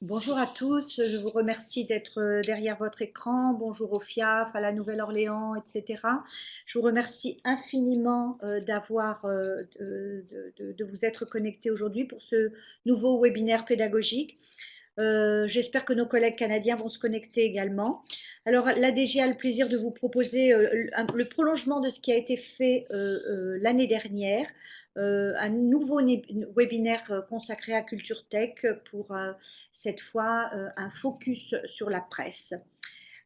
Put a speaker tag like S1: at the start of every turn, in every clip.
S1: Bonjour à tous, je vous remercie d'être derrière votre écran. Bonjour au FIAF, à la Nouvelle-Orléans, etc. Je vous remercie infiniment de vous être connectés aujourd'hui pour ce nouveau webinaire pédagogique. J'espère que nos collègues canadiens vont se connecter également. Alors, l'ADG a le plaisir de vous proposer le prolongement de ce qui a été fait l'année dernière, un nouveau webinaire consacré à Culture Tech pour cette fois un focus sur la presse.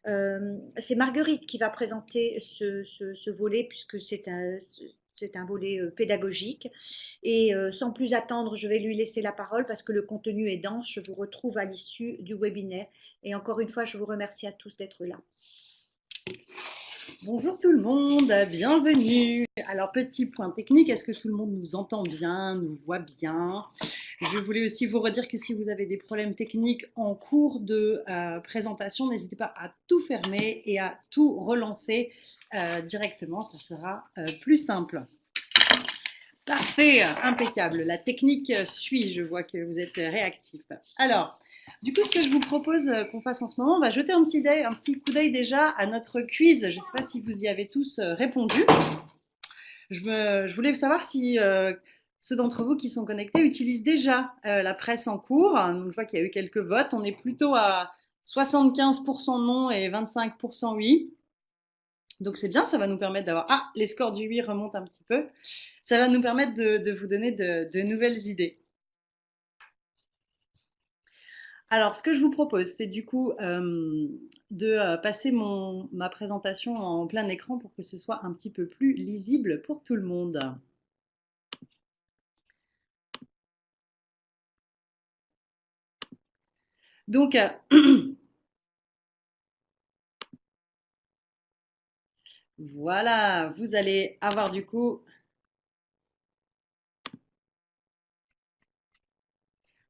S1: C'est Marguerite qui va présenter ce volet puisque c'est un volet pédagogique. Et sans plus attendre, je vais lui laisser la parole parce que le contenu est dense. Je vous retrouve à l'issue du webinaire. Et encore une fois, je vous remercie à tous d'être là.
S2: Bonjour tout le monde, bienvenue. Alors petit point technique, est-ce que tout le monde nous entend bien, nous voit bien? Je voulais aussi vous redire que si vous avez des problèmes techniques en cours de présentation, n'hésitez pas à tout fermer et à tout relancer directement, ça sera plus simple. Parfait, impeccable. La technique suit, je vois que vous êtes réactif. Alors, du coup, ce que je vous propose qu'on fasse en ce moment, on va jeter un petit coup d'œil déjà à notre quiz. Je ne sais pas si vous y avez tous répondu. Je voulais savoir si ceux d'entre vous qui sont connectés utilisent déjà la presse en cours. Donc, je vois qu'il y a eu quelques votes. On est plutôt à 75% non et 25% oui. Donc c'est bien, ça va nous permettre d'avoir... Ah, les scores du 8 remontent un petit peu. Ça va nous permettre de vous donner de nouvelles idées. Alors, ce que je vous propose, c'est du coup de passer ma présentation en plein écran pour que ce soit un petit peu plus lisible pour tout le monde. Donc, voilà, vous allez avoir du coup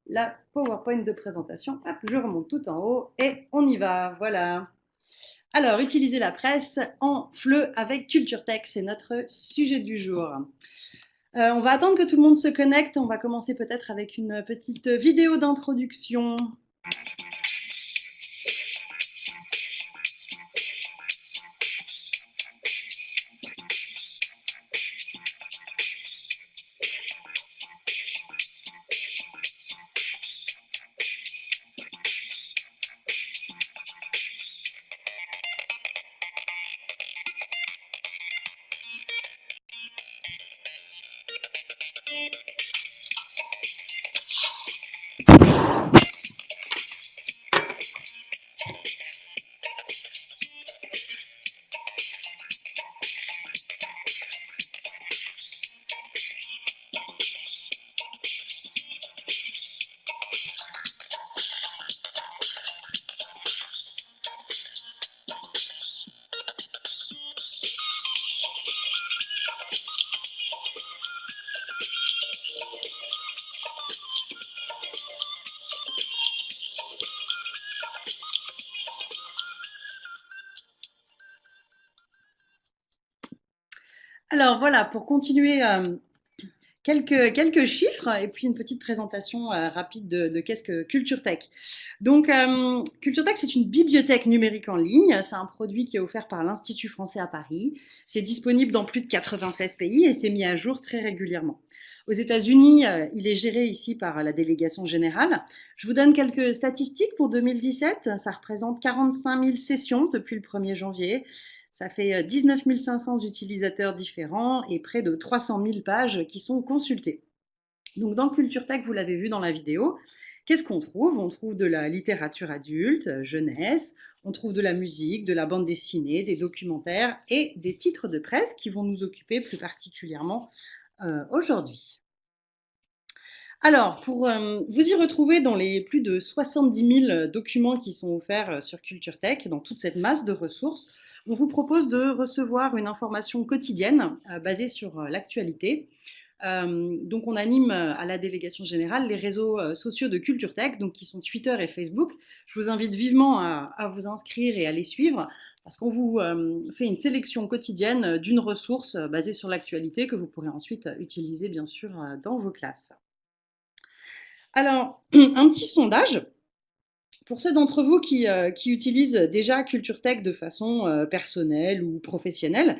S2: la PowerPoint de présentation. Hop, je remonte tout en haut et on y va. Voilà. Alors, utiliser la presse en FLE avec Culture Tech, c'est notre sujet du jour. On va attendre que tout le monde se connecte. On va commencer peut-être avec une petite vidéo d'introduction. Alors voilà, pour continuer, quelques chiffres et puis une petite présentation rapide de qu'est-ce que Culture Tech. Donc, Culture Tech, c'est une bibliothèque numérique en ligne. C'est un produit qui est offert par l'Institut français à Paris. C'est disponible dans plus de 96 pays et c'est mis à jour très régulièrement. Aux États-Unis, il est géré ici par la délégation générale. Je vous donne quelques statistiques pour 2017. Ça représente 45 000 sessions depuis le 1er janvier. Ça fait 19 500 utilisateurs différents et près de 300 000 pages qui sont consultées. Donc dans Culture Tech, vous l'avez vu dans la vidéo, qu'est-ce qu'on trouve? On trouve de la littérature adulte, jeunesse, on trouve de la musique, de la bande dessinée, des documentaires et des titres de presse qui vont nous occuper plus particulièrement aujourd'hui. Alors, pour vous y retrouver dans les plus de 70 000 documents qui sont offerts sur Culture Tech, dans toute cette masse de ressources, on vous propose de recevoir une information quotidienne basée sur l'actualité. Donc, on anime à la délégation générale les réseaux sociaux de Culture Tech, donc qui sont Twitter et Facebook. Je vous invite vivement à vous inscrire et à les suivre parce qu'on vous fait une sélection quotidienne d'une ressource basée sur l'actualité que vous pourrez ensuite utiliser, bien sûr, dans vos classes. Alors, un petit sondage Pour ceux d'entre vous qui utilisent déjà Culture Tech de façon personnelle ou professionnelle,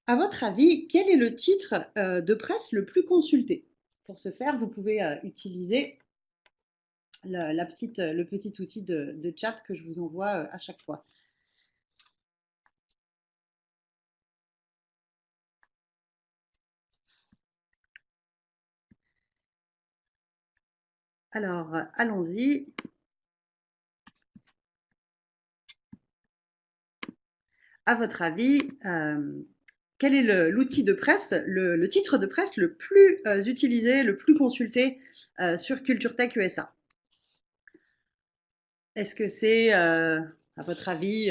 S2: à votre avis, quel est le titre de presse le plus consulté? Pour ce faire, vous pouvez utiliser le petit outil de chat que je vous envoie à chaque fois. Alors, allons-y. À votre avis, quel est l'outil de presse, le titre de presse le plus utilisé, le plus consulté sur Culture Tech USA? Est-ce que c'est, à votre avis,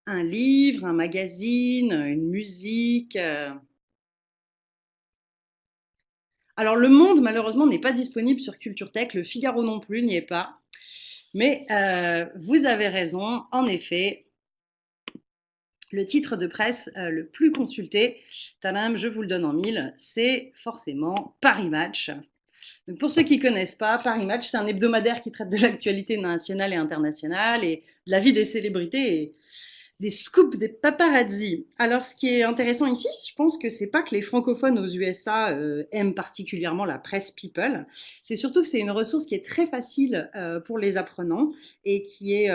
S2: un livre, un magazine, une musique? Alors, Le Monde, malheureusement, n'est pas disponible sur Culture Tech. Le Figaro non plus n'y est pas. Mais vous avez raison, en effet, le titre de presse le plus consulté, tadam, je vous le donne en mille, c'est forcément Paris Match. Donc pour ceux qui ne connaissent pas, Paris Match, c'est un hebdomadaire qui traite de l'actualité nationale et internationale et de la vie des célébrités et des scoops des paparazzi. Alors ce qui est intéressant ici, je pense que c'est pas que les francophones aux USA aiment particulièrement la presse people, c'est surtout que c'est une ressource qui est très facile pour les apprenants et qui est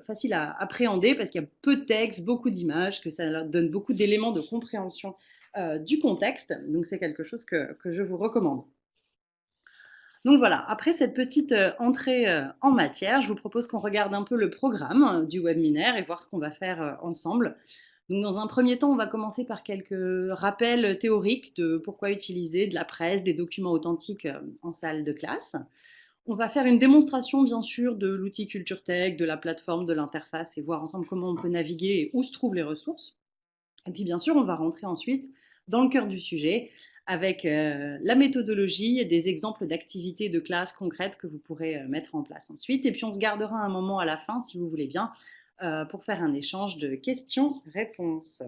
S2: facile à appréhender parce qu'il y a peu de texte, beaucoup d'images, que ça leur donne beaucoup d'éléments de compréhension du contexte. Donc c'est quelque chose que je vous recommande. Donc voilà, après cette petite entrée en matière, je vous propose qu'on regarde un peu le programme du webinaire et voir ce qu'on va faire ensemble. Donc dans un premier temps, on va commencer par quelques rappels théoriques de pourquoi utiliser de la presse, des documents authentiques en salle de classe. On va faire une démonstration bien sûr de l'outil Culture Tech, de la plateforme, de l'interface et voir ensemble comment on peut naviguer et où se trouvent les ressources. Et puis bien sûr, on va rentrer ensuite dans le cœur du sujet avec la méthodologie et des exemples d'activités de classe concrètes que vous pourrez mettre en place ensuite. Et puis on se gardera un moment à la fin, si vous voulez bien, pour faire un échange de questions-réponses.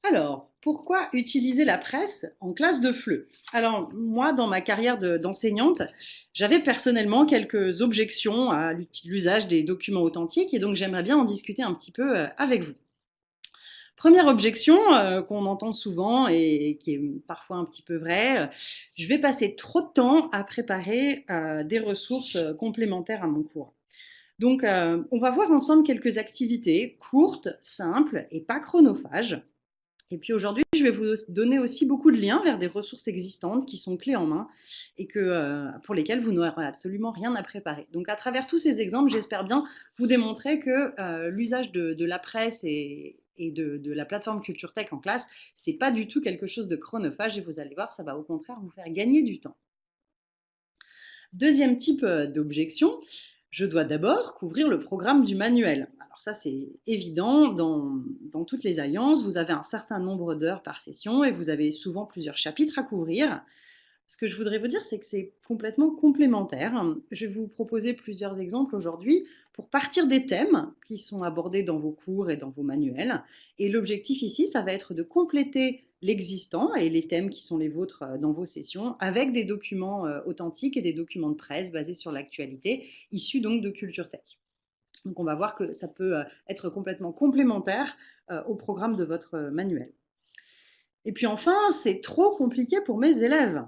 S2: Alors, pourquoi utiliser la presse en classe de FLE? Alors, moi, dans ma carrière d'enseignante, j'avais personnellement quelques objections à l'usage des documents authentiques et donc j'aimerais bien en discuter un petit peu avec vous. Première objection qu'on entend souvent et qui est parfois un petit peu vraie, je vais passer trop de temps à préparer des ressources complémentaires à mon cours. Donc, on va voir ensemble quelques activités courtes, simples et pas chronophages. Et puis aujourd'hui, je vais vous donner aussi beaucoup de liens vers des ressources existantes qui sont clés en main et pour lesquelles vous n'aurez absolument rien à préparer. Donc à travers tous ces exemples, j'espère bien vous démontrer que l'usage de la presse et de la plateforme Culture Tech en classe, c'est pas du tout quelque chose de chronophage et vous allez voir, ça va au contraire vous faire gagner du temps. Deuxième type d'objection, je dois d'abord couvrir le programme du manuel. Alors ça, c'est évident, dans toutes les alliances, vous avez un certain nombre d'heures par session et vous avez souvent plusieurs chapitres à couvrir. Ce que je voudrais vous dire, c'est que c'est complètement complémentaire. Je vais vous proposer plusieurs exemples aujourd'hui pour partir des thèmes qui sont abordés dans vos cours et dans vos manuels. Et l'objectif ici, ça va être de compléter l'existant et les thèmes qui sont les vôtres dans vos sessions avec des documents authentiques et des documents de presse basés sur l'actualité, issus donc de Culture Tech. Donc on va voir que ça peut être complètement complémentaire au programme de votre manuel. Et puis enfin, c'est trop compliqué pour mes élèves.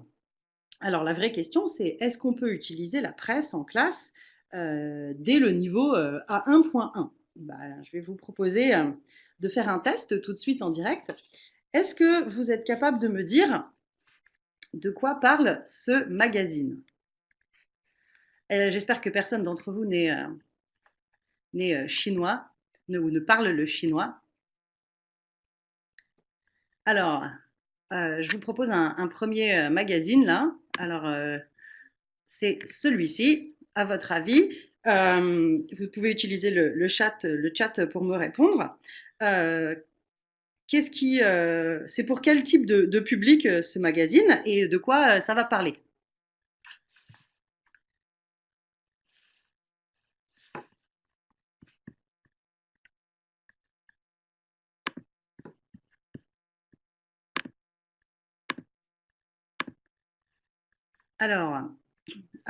S2: Alors la vraie question, c'est est-ce qu'on peut utiliser la presse en classe dès le niveau A1.1? Je vais vous proposer de faire un test tout de suite en direct. Est-ce que vous êtes capable de me dire de quoi parle ce magazine? J'espère que personne d'entre vous n'est chinois ou ne parle le chinois. Alors, je vous propose un premier magazine là. Alors, c'est celui-ci. À votre avis, vous pouvez utiliser le chat pour me répondre. C'est pour quel type de public ce magazine et de quoi ça va parler? Alors,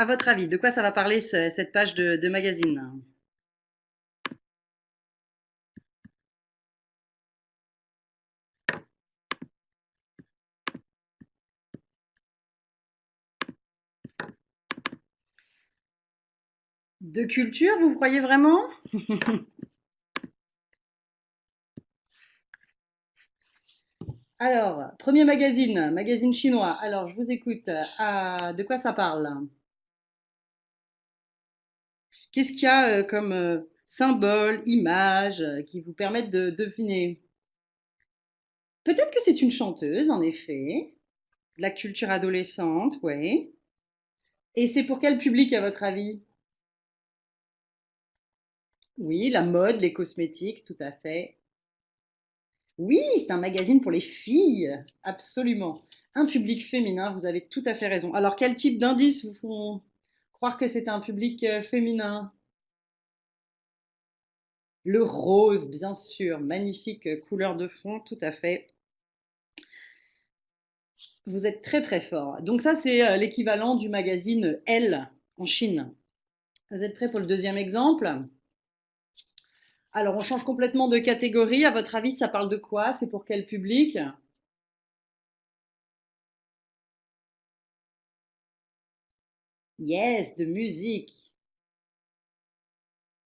S2: À votre avis, de quoi ça va parler cette page de magazine? De culture, vous croyez vraiment? Alors, premier magazine, magazine chinois. Alors, je vous écoute. De quoi ça parle? Qu'est-ce qu'il y a comme symbole, image qui vous permettent de deviner? Peut-être que c'est une chanteuse, en effet. De la culture adolescente, oui. Et c'est pour quel public, à votre avis? Oui, la mode, les cosmétiques, tout à fait. Oui, c'est un magazine pour les filles, absolument. Un public féminin, vous avez tout à fait raison. Alors, quel type d'indices vous font croire que c'est un public féminin? Le rose, bien sûr, magnifique couleur de fond, tout à fait. Vous êtes très très fort. Donc ça, c'est l'équivalent du magazine Elle en Chine. Vous êtes prêts pour le deuxième exemple? Alors, on change complètement de catégorie. À votre avis, ça parle de quoi? C'est pour quel public? Yes, de musique.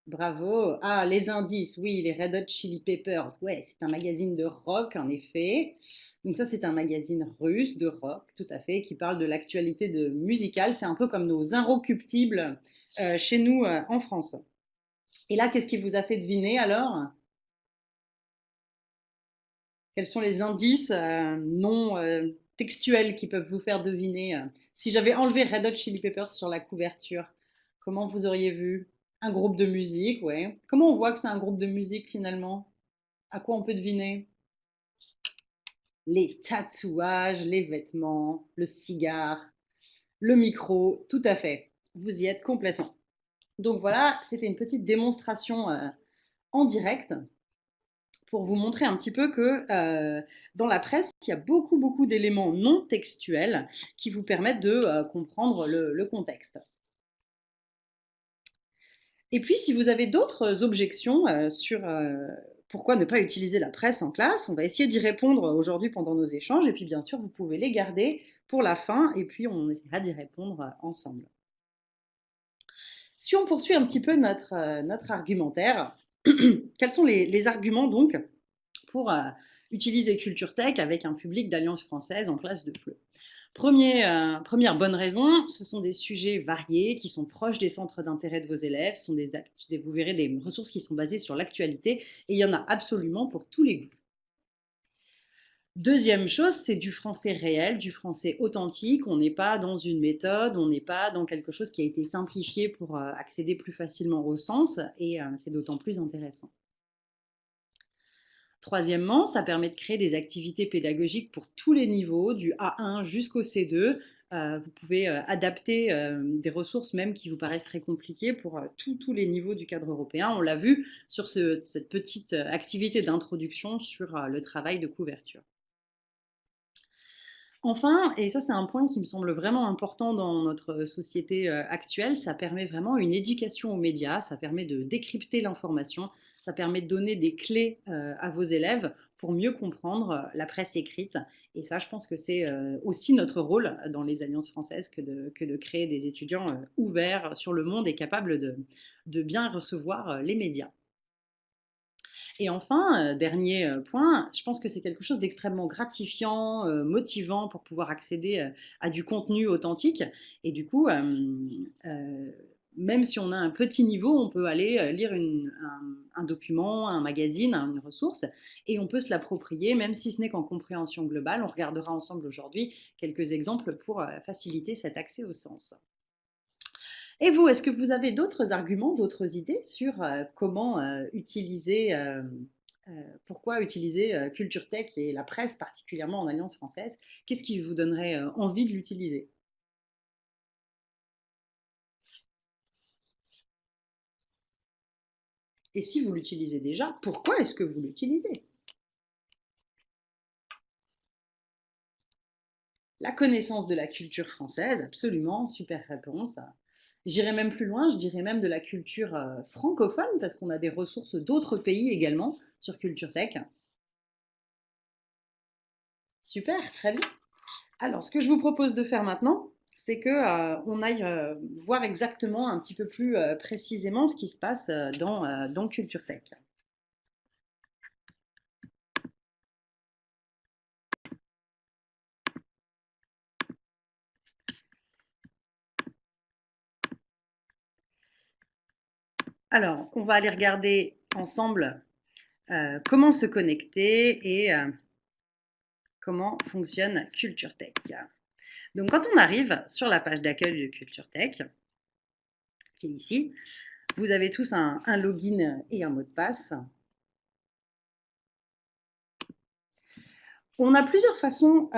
S2: Bravo. Ah, les indices, oui, les Red Hot Chili Peppers. Ouais, c'est un magazine de rock, en effet. Donc ça, c'est un magazine russe de rock, tout à fait, qui parle de l'actualité musicale. C'est un peu comme nos Inrecuptibles chez nous en France. Et là, qu'est-ce qui vous a fait deviner alors? Quels sont les indices non textuels qui peuvent vous faire deviner si j'avais enlevé Red Hot Chili Peppers sur la couverture, comment vous auriez vu? Un groupe de musique, ouais. Comment on voit que c'est un groupe de musique finalement? À quoi on peut deviner? Les tatouages, les vêtements, le cigare, le micro, tout à fait. Vous y êtes complètement. Donc voilà, c'était une petite démonstration en direct pour vous montrer un petit peu que dans la presse, il y a beaucoup, beaucoup d'éléments non textuels qui vous permettent de comprendre le contexte. Et puis, si vous avez d'autres objections sur pourquoi ne pas utiliser la presse en classe, on va essayer d'y répondre aujourd'hui pendant nos échanges. Et puis, bien sûr, vous pouvez les garder pour la fin et puis on essaiera d'y répondre ensemble. Si on poursuit un petit peu notre argumentaire, quels sont les arguments donc pour utiliser Culture Tech avec un public d'Alliance française en classe de FLE? Première bonne raison, ce sont des sujets variés qui sont proches des centres d'intérêt de vos élèves. Ce sont vous verrez des ressources qui sont basées sur l'actualité et il y en a absolument pour tous les goûts. Deuxième chose, c'est du français réel, du français authentique. On n'est pas dans une méthode, on n'est pas dans quelque chose qui a été simplifié pour accéder plus facilement au sens et c'est d'autant plus intéressant. Troisièmement, ça permet de créer des activités pédagogiques pour tous les niveaux, du A1 jusqu'au C2. Vous pouvez adapter des ressources même qui vous paraissent très compliquées pour tous les niveaux du cadre européen. On l'a vu sur cette petite activité d'introduction sur le travail de couverture. Enfin, et ça c'est un point qui me semble vraiment important dans notre société actuelle, ça permet vraiment une éducation aux médias, ça permet de décrypter l'information, ça permet de donner des clés à vos élèves pour mieux comprendre la presse écrite. Et ça, je pense que c'est aussi notre rôle dans les alliances françaises que de créer des étudiants ouverts sur le monde et capables de bien recevoir les médias. Et enfin, dernier point, je pense que c'est quelque chose d'extrêmement gratifiant, motivant pour pouvoir accéder à du contenu authentique. Et du coup, même si on a un petit niveau, on peut aller lire un document, un magazine, une ressource, et on peut se l'approprier, même si ce n'est qu'en compréhension globale. On regardera ensemble aujourd'hui quelques exemples pour faciliter cet accès au sens. Et vous, est-ce que vous avez d'autres arguments, d'autres idées sur comment utiliser, pourquoi utiliser Culture Tech et la presse particulièrement en Alliance française? Qu'est-ce qui vous donnerait envie de l'utiliser? Et si vous l'utilisez déjà, pourquoi est-ce que vous l'utilisez? La connaissance de la culture française, absolument, super réponse. J'irais même plus loin, je dirais même de la culture francophone, parce qu'on a des ressources d'autres pays également sur Culture Tech. Super, très bien. Alors, ce que je vous propose de faire maintenant, c'est que on aille voir exactement un petit peu plus précisément ce qui se passe dans Culture Tech. Alors, on va aller regarder ensemble comment se connecter et comment fonctionne Culture Tech. Donc, quand on arrive sur la page d'accueil de Culture Tech, qui est ici, vous avez tous un login et un mot de passe. On a plusieurs façons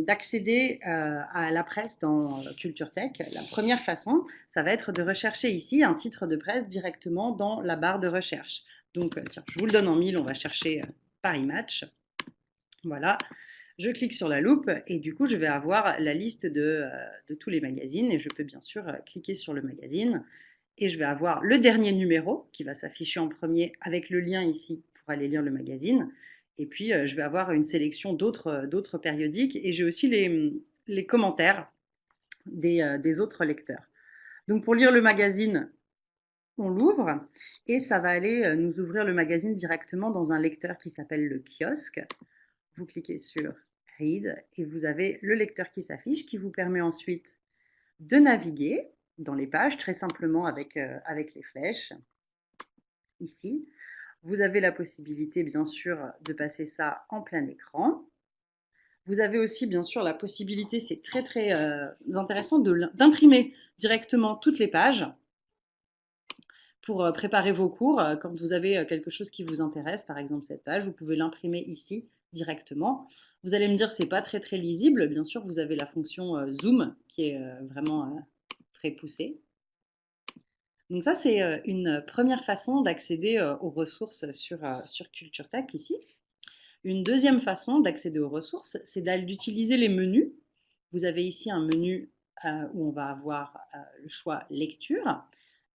S2: d'accéder à la presse dans Culture Tech. La première façon, ça va être de rechercher ici un titre de presse directement dans la barre de recherche. Donc, tiens, je vous le donne en mille, on va chercher Paris Match. Voilà, je clique sur la loupe et du coup, je vais avoir la liste de tous les magazines et je peux bien sûr cliquer sur le magazine et je vais avoir le dernier numéro qui va s'afficher en premier avec le lien ici pour aller lire le magazine. Et puis, je vais avoir une sélection d'autres périodiques et j'ai aussi les commentaires des autres lecteurs. Donc, pour lire le magazine, on l'ouvre et ça va aller nous ouvrir le magazine directement dans un lecteur qui s'appelle le kiosque. Vous cliquez sur Read et vous avez le lecteur qui s'affiche qui vous permet ensuite de naviguer dans les pages très simplement avec les flèches ici. Vous avez la possibilité bien sûr de passer ça en plein écran. Vous avez aussi bien sûr la possibilité, c'est très intéressant, d'imprimer directement toutes les pages pour préparer vos cours. Quand vous avez quelque chose qui vous intéresse, par exemple cette page, vous pouvez l'imprimer ici directement. Vous allez me dire c'est pas très lisible. Bien sûr, vous avez la fonction zoom qui est vraiment très poussée. Donc ça, c'est une première façon d'accéder aux ressources sur Culture Tech ici. Une deuxième façon d'accéder aux ressources, c'est d'utiliser les menus. Vous avez ici un menu où on va avoir le choix lecture.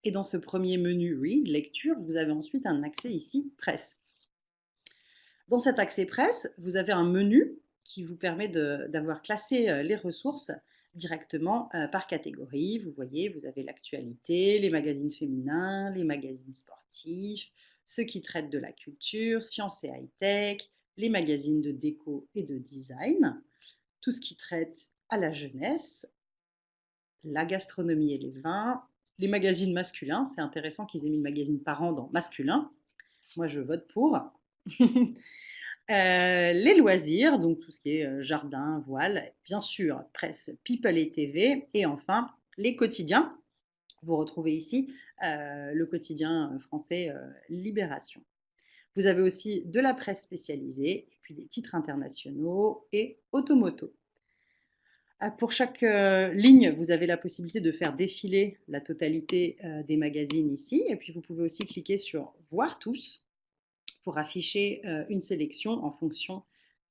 S2: Et dans ce premier menu Read, lecture, vous avez ensuite un accès ici presse. Dans cet accès presse, vous avez un menu qui vous permet d'avoir classé les ressources directement par catégorie. Vous voyez, vous avez l'actualité, les magazines féminins, les magazines sportifs, ceux qui traitent de la culture, sciences et high-tech, les magazines de déco et de design, tout ce qui traite à la jeunesse, la gastronomie et les vins, les magazines masculins. C'est intéressant qu'ils aient mis le magazine parent dans masculin. Moi, je vote pour. Les loisirs, donc tout ce qui est jardin, voile, bien sûr, presse, people et TV, et enfin les quotidiens. Vous retrouvez ici le quotidien français Libération. Vous avez aussi de la presse spécialisée, et puis des titres internationaux et automoto. Pour chaque ligne, vous avez la possibilité de faire défiler la totalité des magazines ici, et puis vous pouvez aussi cliquer sur Voir tous pour afficher une sélection en fonction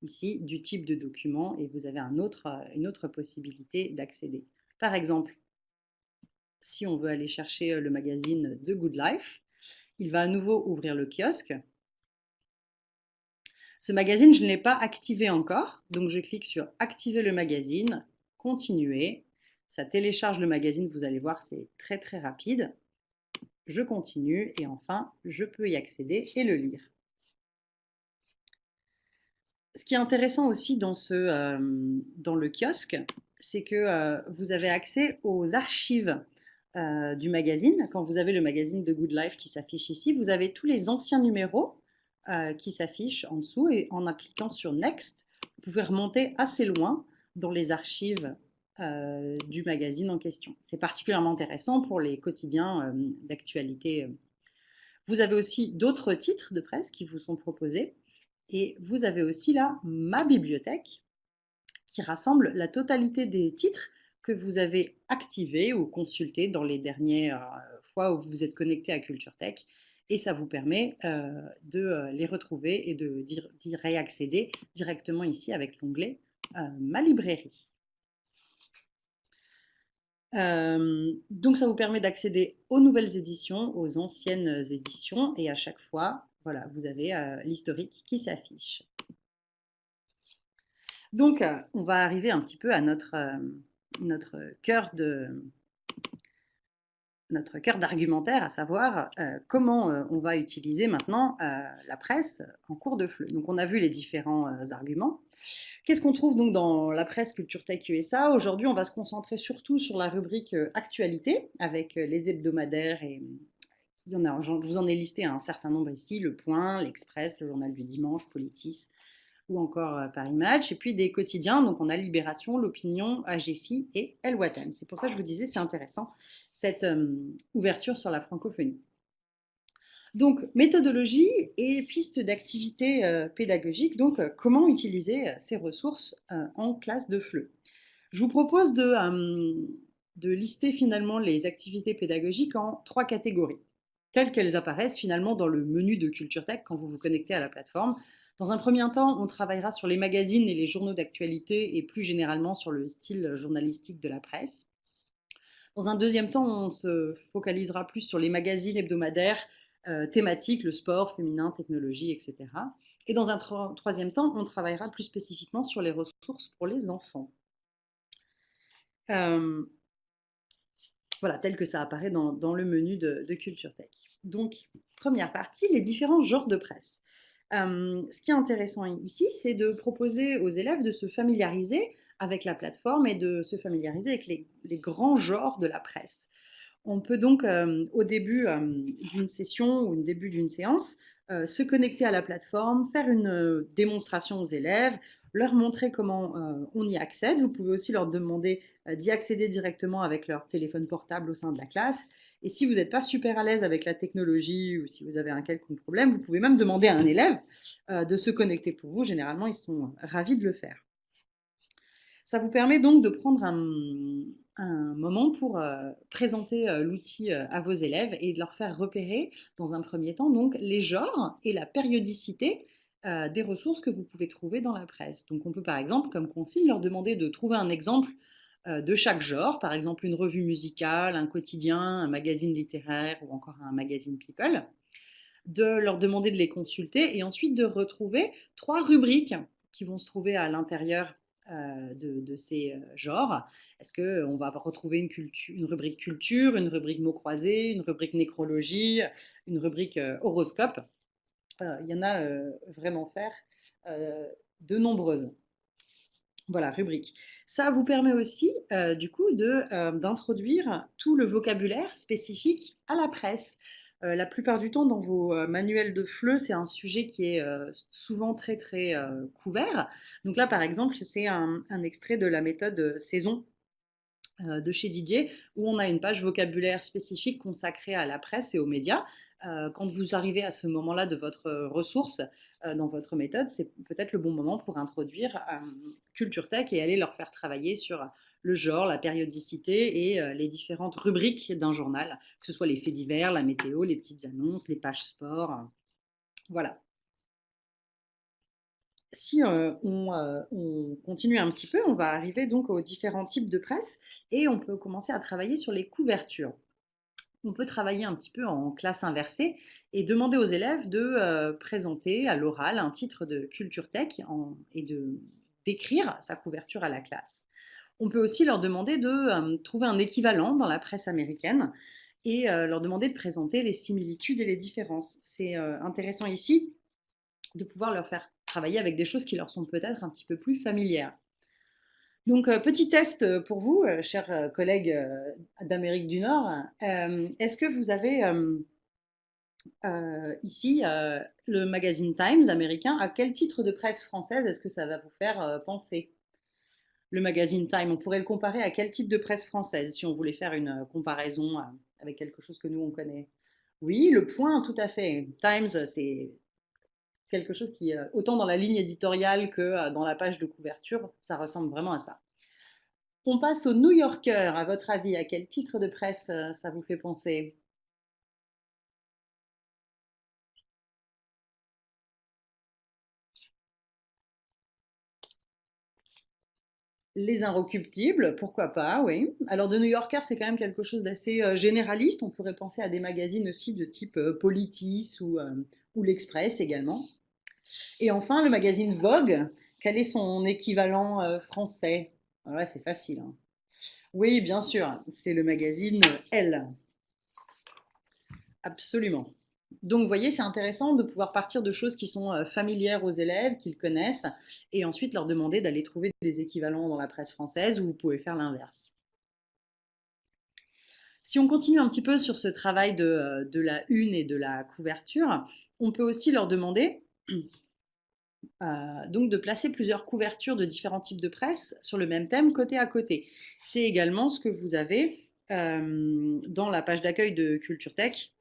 S2: ici du type de document et vous avez une autre possibilité d'accéder. Par exemple, si on veut aller chercher le magazine The Good Life, il va à nouveau ouvrir le kiosque. Ce magazine, je ne l'ai pas activé encore, donc je clique sur Activer le magazine, Continuer. Ça télécharge le magazine, vous allez voir, c'est très rapide. Je continue et enfin, je peux y accéder et le lire. Ce qui est intéressant aussi dans le kiosque, c'est que vous avez accès aux archives du magazine. Quand vous avez le magazine de Good Life qui s'affiche ici, vous avez tous les anciens numéros qui s'affichent en dessous et en cliquant sur Next, vous pouvez remonter assez loin dans les archives du magazine en question. C'est particulièrement intéressant pour les quotidiens d'actualité. Vous avez aussi d'autres titres de presse qui vous sont proposés. Et vous avez aussi là ma bibliothèque qui rassemble la totalité des titres que vous avez activés ou consultés dans les dernières fois où vous vous êtes connecté à Culture Tech. Et ça vous permet de les retrouver et d'y réaccéder directement ici avec l'onglet Ma librairie. Donc ça vous permet d'accéder aux nouvelles éditions, aux anciennes éditions, et à chaque fois, voilà, vous avez l'historique qui s'affiche. Donc, on va arriver un petit peu à notre cœur notre cœur d'argumentaire, à savoir comment on va utiliser maintenant la presse en cours de FLE. Donc, on a vu les différents arguments. Qu'est-ce qu'on trouve donc dans la presse Culture Tech USA? Aujourd'hui, on va se concentrer surtout sur la rubrique actualité, avec les hebdomadaires et il y en a, je vous en ai listé un certain nombre ici, Le Point, L'Express, le Journal du Dimanche, Politis, ou encore Paris Match, et puis des quotidiens, donc on a Libération, L'Opinion, AGFI et El Watan. C'est pour ça que je vous disais, c'est intéressant, cette ouverture sur la francophonie. Donc, méthodologie et pistes d'activité pédagogique, donc comment utiliser ces ressources en classe de FLE. Je vous propose de lister finalement les activités pédagogiques en 3 catégories, telles qu'elles apparaissent finalement dans le menu de Culture Tech quand vous vous connectez à la plateforme. Dans un premier temps, on travaillera sur les magazines et les journaux d'actualité et plus généralement sur le style journalistique de la presse. Dans un deuxième temps, on se focalisera plus sur les magazines hebdomadaires thématiques, le sport, féminin, technologie, etc. Et dans un troisième temps, on travaillera plus spécifiquement sur les ressources pour les enfants. Euh, voilà, tel que ça apparaît dans le menu de Culture Tech. Donc, première partie, les différents genres de presse. Ce qui est intéressant ici, c'est de proposer aux élèves de se familiariser avec la plateforme et de se familiariser avec les grands genres de la presse. On peut donc, au début d'une session ou au début d'une séance, se connecter à la plateforme, faire une démonstration aux élèves, leur montrer comment on y accède. Vous pouvez aussi leur demander d'y accéder directement avec leur téléphone portable au sein de la classe. Et si vous n'êtes pas super à l'aise avec la technologie ou si vous avez un quelconque problème, vous pouvez même demander à un élève de se connecter pour vous. Généralement, ils sont ravis de le faire. Ça vous permet donc de prendre un moment pour présenter l'outil à vos élèves et de leur faire repérer, dans un premier temps, donc les genres et la périodicité des ressources que vous pouvez trouver dans la presse. Donc on peut par exemple, comme consigne, leur demander de trouver un exemple de chaque genre, par exemple une revue musicale, un quotidien, un magazine littéraire ou encore un magazine People, de leur demander de les consulter et ensuite de retrouver 3 rubriques qui vont se trouver à l'intérieur de ces genres. Est-ce qu'on va retrouver une rubrique culture, une rubrique mots croisés, une rubrique nécrologie, une rubrique horoscope? Il y en a vraiment faire de nombreuses. Voilà, rubrique. Ça vous permet aussi, du coup, d'introduire tout le vocabulaire spécifique à la presse. La plupart du temps, dans vos manuels de FLE, c'est un sujet qui est souvent très, très couvert. Donc là, par exemple, c'est un extrait de la méthode saison de chez Didier, où on a une page vocabulaire spécifique consacrée à la presse et aux médias. Quand vous arrivez à ce moment-là de votre ressource dans votre méthode, c'est peut-être le bon moment pour introduire Culture Tech et aller leur faire travailler sur le genre, la périodicité et les différentes rubriques d'un journal, que ce soit les faits divers, la météo, les petites annonces, les pages sport. Voilà. Si on continue un petit peu, on va arriver donc aux différents types de presse et on peut commencer à travailler sur les couvertures. On peut travailler un petit peu en classe inversée et demander aux élèves de présenter à l'oral un titre de Culture Tech et d'écrire sa couverture à la classe. On peut aussi leur demander de trouver un équivalent dans la presse américaine et leur demander de présenter les similitudes et les différences. C'est intéressant ici de pouvoir leur faire travailler avec des choses qui leur sont peut-être un petit peu plus familières. Donc, petit test pour vous, chers collègues d'Amérique du Nord. Est-ce que vous avez ici le magazine Times américain? À quel titre de presse française est-ce que ça va vous faire penser? Le magazine Time, on pourrait le comparer à quel type de presse française si on voulait faire une comparaison avec quelque chose que nous on connaît? Oui, Le Point, tout à fait. Times, c'est quelque chose qui, autant dans la ligne éditoriale que dans la page de couverture, ça ressemble vraiment à ça. On passe au New Yorker, à votre avis, à quel titre de presse ça vous fait penser? Les Inrecuptibles, pourquoi pas, oui. Alors, The New Yorker, c'est quand même quelque chose d'assez généraliste. On pourrait penser à des magazines aussi de type Politis ou l'Express également. Et enfin, le magazine Vogue, quel est son équivalent français? Alors là, c'est facile, hein. Oui, bien sûr, c'est le magazine Elle. Absolument. Donc, vous voyez, c'est intéressant de pouvoir partir de choses qui sont familières aux élèves, qu'ils connaissent, et ensuite leur demander d'aller trouver des équivalents dans la presse française, ou vous pouvez faire l'inverse. Si on continue un petit peu sur ce travail de la une et de la couverture, on peut aussi leur demander donc de placer plusieurs couvertures de différents types de presse sur le même thème côté à côté. C'est également ce que vous avez dans la page d'accueil de Culture Tech.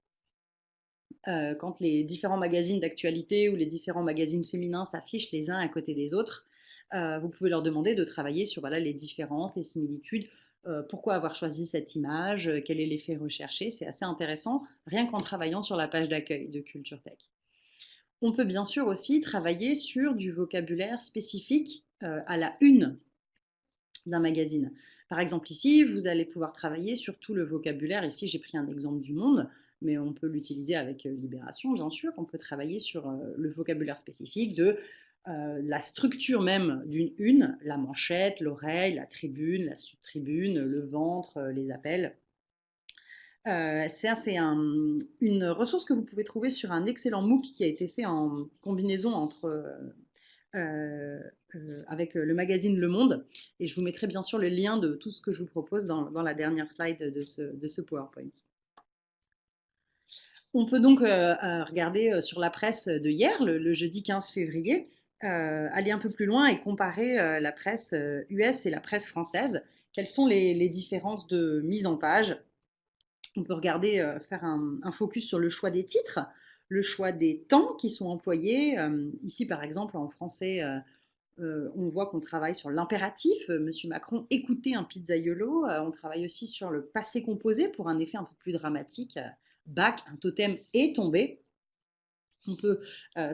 S2: Quand les différents magazines d'actualité ou les différents magazines féminins s'affichent les uns à côté des autres, vous pouvez leur demander de travailler sur voilà, les différences, les similitudes, pourquoi avoir choisi cette image, quel est l'effet recherché. C'est assez intéressant, rien qu'en travaillant sur la page d'accueil de Culture Tech. On peut bien sûr aussi travailler sur du vocabulaire spécifique à la une d'un magazine. Par exemple, ici, vous allez pouvoir travailler sur tout le vocabulaire. Ici, j'ai pris un exemple du Monde, mais on peut l'utiliser avec Libération, bien sûr. On peut travailler sur le vocabulaire spécifique de la structure même d'une une, la manchette, l'oreille, la tribune, la sous-tribune, le ventre, les appels. C'est une ressource que vous pouvez trouver sur un excellent MOOC qui a été fait en combinaison euh, avec le magazine Le Monde. Et je vous mettrai bien sûr le lien de tout ce que je vous propose dans la dernière slide de ce PowerPoint. On peut donc regarder sur la presse de hier, le jeudi 15 février, aller un peu plus loin et comparer la presse US et la presse française. Quelles sont les différences de mise en page? On peut regarder, faire un focus sur le choix des titres, le choix des temps qui sont employés. Ici, par exemple, en français, on voit qu'on travaille sur l'impératif. Monsieur Macron, écoutez un pizzaiolo. On travaille aussi sur le passé composé pour un effet un peu plus dramatique. Bac, un totem est tombé. On peut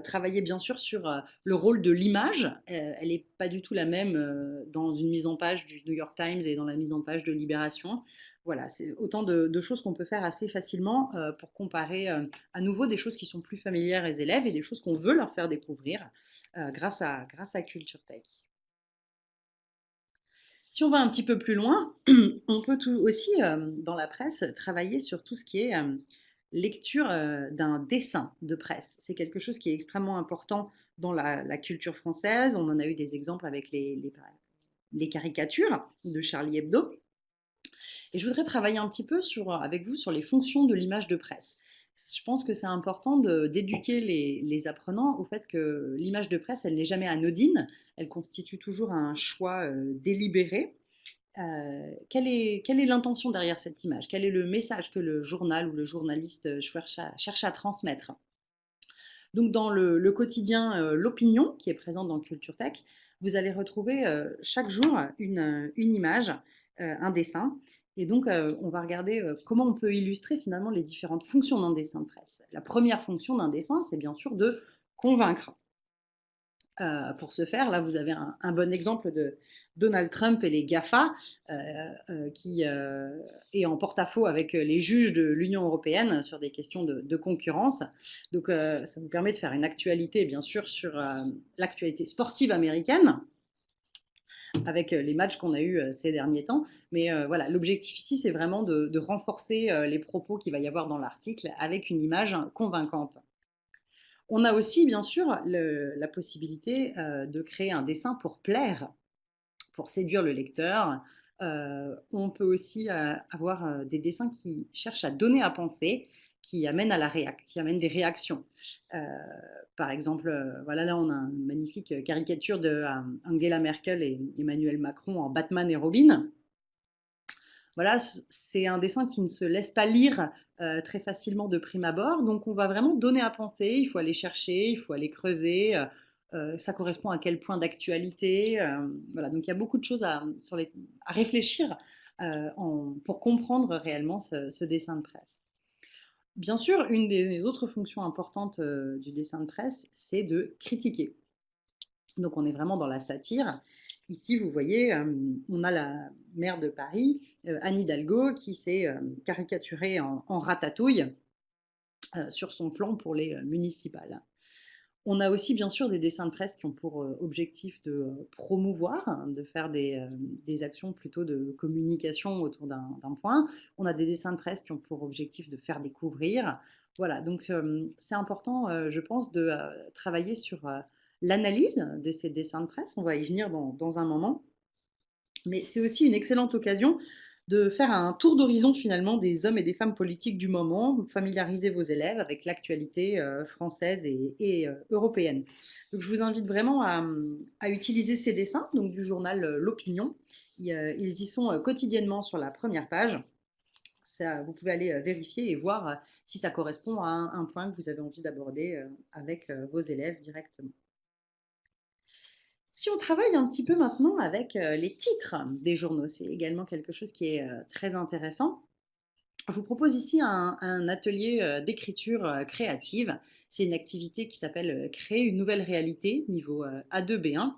S2: travailler bien sûr sur le rôle de l'image. Elle n'est pas du tout la même dans une mise en page du New York Times et dans la mise en page de Libération. Voilà, c'est autant de choses qu'on peut faire assez facilement pour comparer à nouveau des choses qui sont plus familières aux élèves et des choses qu'on veut leur faire découvrir grâce à Culture Tech. Si on va un petit peu plus loin, on peut aussi, dans la presse, travailler sur tout ce qui est lecture d'un dessin de presse. C'est quelque chose qui est extrêmement important dans la culture française. On en a eu des exemples avec les caricatures de Charlie Hebdo. Et je voudrais travailler un petit peu avec vous sur les fonctions de l'image de presse. Je pense que c'est important d'éduquer les apprenants au fait que l'image de presse, elle n'est jamais anodine, elle constitue toujours un choix délibéré. Quelle est l'intention derrière cette image? Quel est le message que le journal ou le journaliste cherche à transmettre? Donc dans le quotidien L'Opinion, qui est présent dans Culture Tech, vous allez retrouver chaque jour une image, un dessin. Et donc, on va regarder comment on peut illustrer finalement les différentes fonctions d'un dessin de presse. La première fonction d'un dessin, c'est bien sûr de convaincre. Pour ce faire, là, vous avez un bon exemple de Donald Trump et les GAFA, qui est en porte-à-faux avec les juges de l'Union européenne sur des questions de concurrence. Donc, ça vous permet de faire une actualité, bien sûr, sur l'actualité sportive américaine, avec les matchs qu'on a eus ces derniers temps. Mais voilà, l'objectif ici, c'est vraiment de renforcer les propos qu'il va y avoir dans l'article avec une image convaincante. On a aussi, bien sûr, la possibilité de créer un dessin pour plaire, pour séduire le lecteur. On peut aussi avoir des dessins qui cherchent à donner à penser, qui amènent qui amènent des réactions. Par exemple, voilà, là on a une magnifique caricature de Angela Merkel et Emmanuel Macron en Batman et Robin. Voilà, c'est un dessin qui ne se laisse pas lire très facilement de prime abord. Donc, on va vraiment donner à penser. Il faut aller chercher, il faut aller creuser. Ça correspond à quel point d'actualité. Voilà, donc il y a beaucoup de choses à réfléchir pour comprendre réellement ce dessin de presse. Bien sûr, une des autres fonctions importantes du dessin de presse, c'est de critiquer. Donc, on est vraiment dans la satire. Ici, vous voyez, on a la maire de Paris, Anne Hidalgo, qui s'est caricaturée en ratatouille sur son plan pour les municipales. On a aussi bien sûr des dessins de presse qui ont pour objectif de promouvoir, hein, de faire des actions plutôt de communication autour d'un point. On a des dessins de presse qui ont pour objectif de faire découvrir. Voilà, donc c'est important, je pense, de travailler sur l'analyse de ces dessins de presse. On va y venir dans un moment. Mais c'est aussi une excellente occasion de faire un tour d'horizon finalement des hommes et des femmes politiques du moment, familiariser vos élèves avec l'actualité française et européenne. Donc je vous invite vraiment à utiliser ces dessins donc du journal L'Opinion. Ils y sont quotidiennement sur la première page. Ça, vous pouvez aller vérifier et voir si ça correspond à un point que vous avez envie d'aborder avec vos élèves directement. Si on travaille un petit peu maintenant avec les titres des journaux, c'est également quelque chose qui est très intéressant. Je vous propose ici un atelier d'écriture créative. C'est une activité qui s'appelle Créer une nouvelle réalité, niveau A2-B1.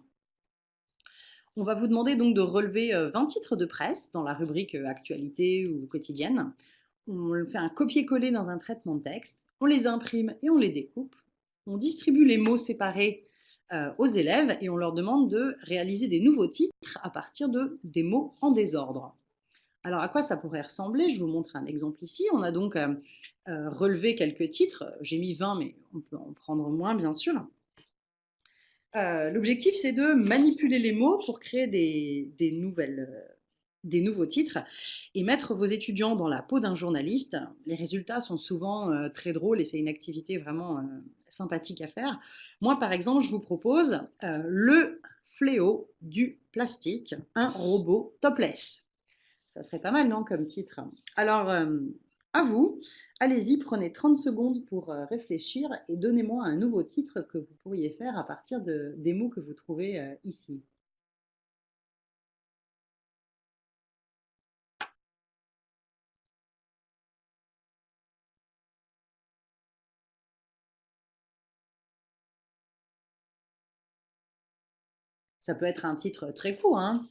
S2: On va vous demander donc de relever 20 titres de presse dans la rubrique actualité ou quotidienne. On fait un copier-coller dans un traitement de texte, on les imprime et on les découpe. On distribue les mots séparés aux élèves et on leur demande de réaliser des nouveaux titres à partir des mots en désordre. Alors à quoi ça pourrait ressembler? Je vous montre un exemple ici. On a donc relevé quelques titres. J'ai mis 20, mais on peut en prendre moins, bien sûr. L'objectif, c'est de manipuler les mots pour créer des nouveaux titres et mettre vos étudiants dans la peau d'un journaliste. Les résultats sont souvent très drôles et c'est une activité vraiment sympathique à faire. Moi, par exemple, je vous propose le fléau du plastique, un robot topless. Ça serait pas mal, non, comme titre? Alors, à vous, allez-y, prenez 30 secondes pour réfléchir et donnez-moi un nouveau titre que vous pourriez faire à partir des mots que vous trouvez ici. Ça peut être un titre très court, hein?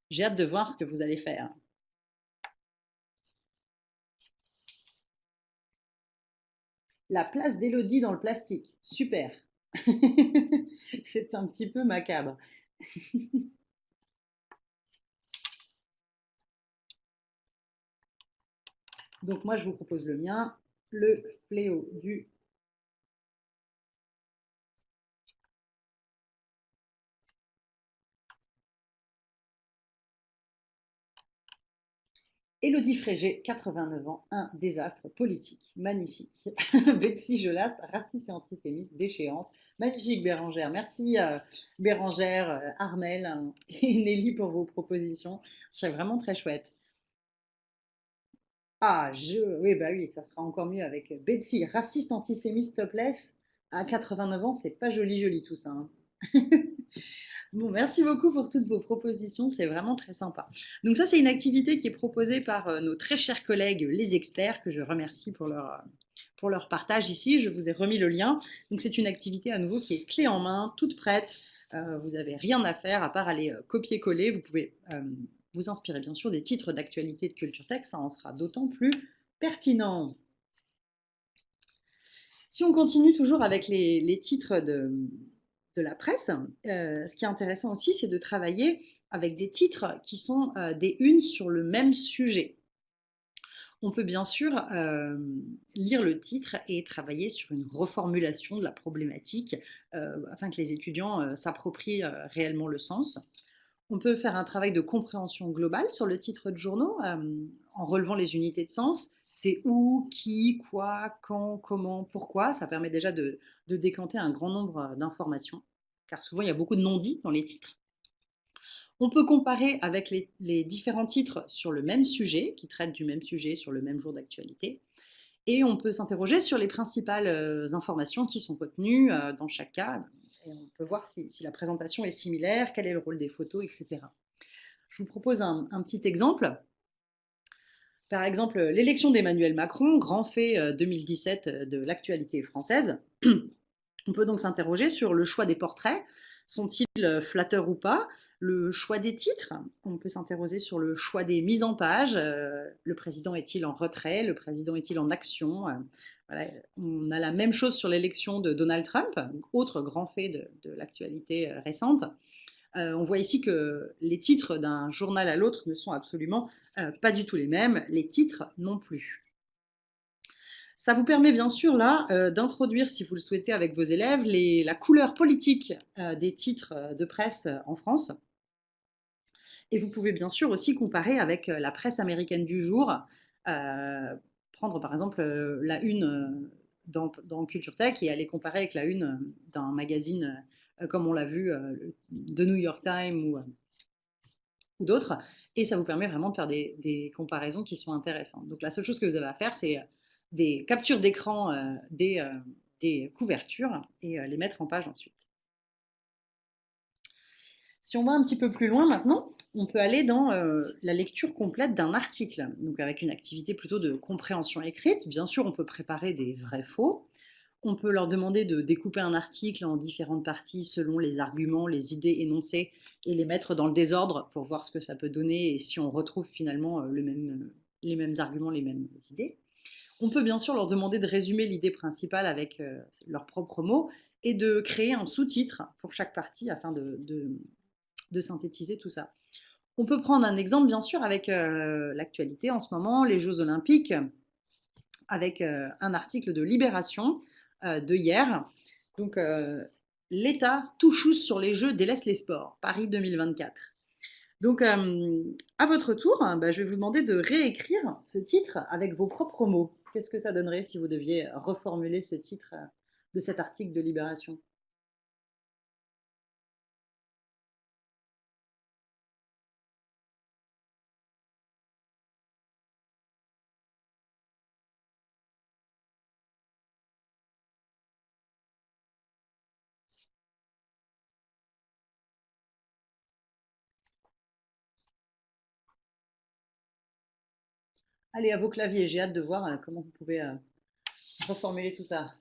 S2: J'ai hâte de voir ce que vous allez faire. La place d'Élodie dans le plastique. Super. C'est un petit peu macabre. Donc moi, je vous propose le mien, le fléau du Élodie Frégé, 89 ans, un désastre politique. Magnifique. Betsy Jolas, raciste et antisémite, déchéance. Magnifique Bérangère. Merci Bérangère, Armel et Nelly pour vos propositions. C'est vraiment très chouette. Ah, oui, bah oui, ça sera encore mieux avec Betsy, raciste, antisémite, topless. À 89 ans, c'est pas joli, joli tout ça, hein. Bon, merci beaucoup pour toutes vos propositions, c'est vraiment très sympa. Donc ça, c'est une activité qui est proposée par nos très chers collègues, les experts, que je remercie pour leur partage ici. Je vous ai remis le lien. Donc c'est une activité à nouveau qui est clé en main, toute prête. Vous n'avez rien à faire à part aller copier-coller. Vous pouvez vous inspirer bien sûr des titres d'actualité de Culture Tech, ça en sera d'autant plus pertinent. Si on continue toujours avec les titres de la presse, ce qui est intéressant aussi, c'est de travailler avec des titres qui sont des unes sur le même sujet. On peut bien sûr lire le titre et travailler sur une reformulation de la problématique afin que les étudiants s'approprient réellement le sens. On peut faire un travail de compréhension globale sur le titre de journaux en relevant les unités de sens. C'est où, qui, quoi, quand, comment, pourquoi. Ça permet déjà de décanter un grand nombre d'informations, car souvent il y a beaucoup de non-dits dans les titres. On peut comparer avec les différents titres sur le même sujet, qui traitent du même sujet sur le même jour d'actualité. Et on peut s'interroger sur les principales informations qui sont retenues dans chaque cas. Et on peut voir si la présentation est similaire, quel est le rôle des photos, etc. Je vous propose un petit exemple. Par exemple, l'élection d'Emmanuel Macron, grand fait 2017 de l'actualité française. On peut donc s'interroger sur le choix des portraits, Sont-ils flatteurs ou pas? Le choix des titres, on peut s'interroger sur le choix des mises en page. Le président est-il en retrait? Le président est-il en action? Voilà. On a la même chose sur l'élection de Donald Trump, autre grand fait de l'actualité récente. On voit ici que les titres d'un journal à l'autre ne sont absolument pas du tout les mêmes, les titres non plus. Ça vous permet bien sûr là d'introduire, si vous le souhaitez avec vos élèves, la couleur politique des titres de presse en France. Et vous pouvez bien sûr aussi comparer avec la presse américaine du jour, prendre par exemple la une dans Culture Tech et aller comparer avec la une d'un magazine comme on l'a vu de New York Times ou d'autres. Et ça vous permet vraiment de faire des comparaisons qui sont intéressantes. Donc la seule chose que vous avez à faire, c'est des captures d'écran des couvertures et les mettre en page ensuite. Si on va un petit peu plus loin maintenant, on peut aller dans la lecture complète d'un article, donc avec une activité plutôt de compréhension écrite. Bien sûr, on peut préparer des vrais faux. On peut leur demander de découper un article en différentes parties selon les arguments, les idées énoncées et les mettre dans le désordre pour voir ce que ça peut donner et si on retrouve finalement les mêmes arguments, les mêmes idées. On peut bien sûr leur demander de résumer l'idée principale avec leurs propres mots et de créer un sous-titre pour chaque partie afin de synthétiser tout ça. On peut prendre un exemple, bien sûr, avec l'actualité en ce moment, les Jeux Olympiques, avec un article de Libération de hier. Donc, l'État tout chousse sur les Jeux délaisse les sports, Paris 2024. Donc, à votre tour, je vais vous demander de réécrire ce titre avec vos propres mots. Qu'est-ce que ça donnerait si vous deviez reformuler ce titre de cet article de Libération? Allez, à vos claviers, j'ai hâte de voir comment vous pouvez reformuler tout ça.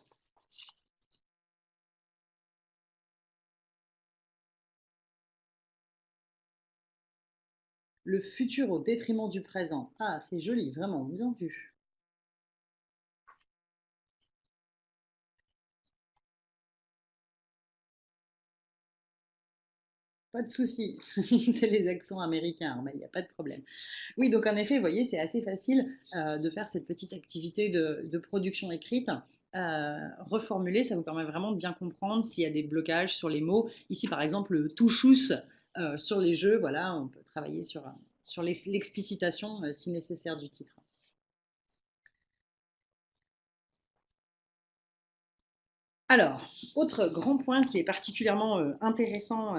S2: Le futur au détriment du présent. Ah, c'est joli, vraiment, bien vu. Pas de souci, c'est les accents américains, mais il n'y a pas de problème. Oui, donc en effet, vous voyez, c'est assez facile de faire cette petite activité de production écrite. Reformuler, ça vous permet vraiment de bien comprendre s'il y a des blocages sur les mots. Ici, par exemple, le touchous sur les jeux, voilà, on peut travailler sur l'explicitation si nécessaire du titre. Alors, autre grand point qui est particulièrement intéressant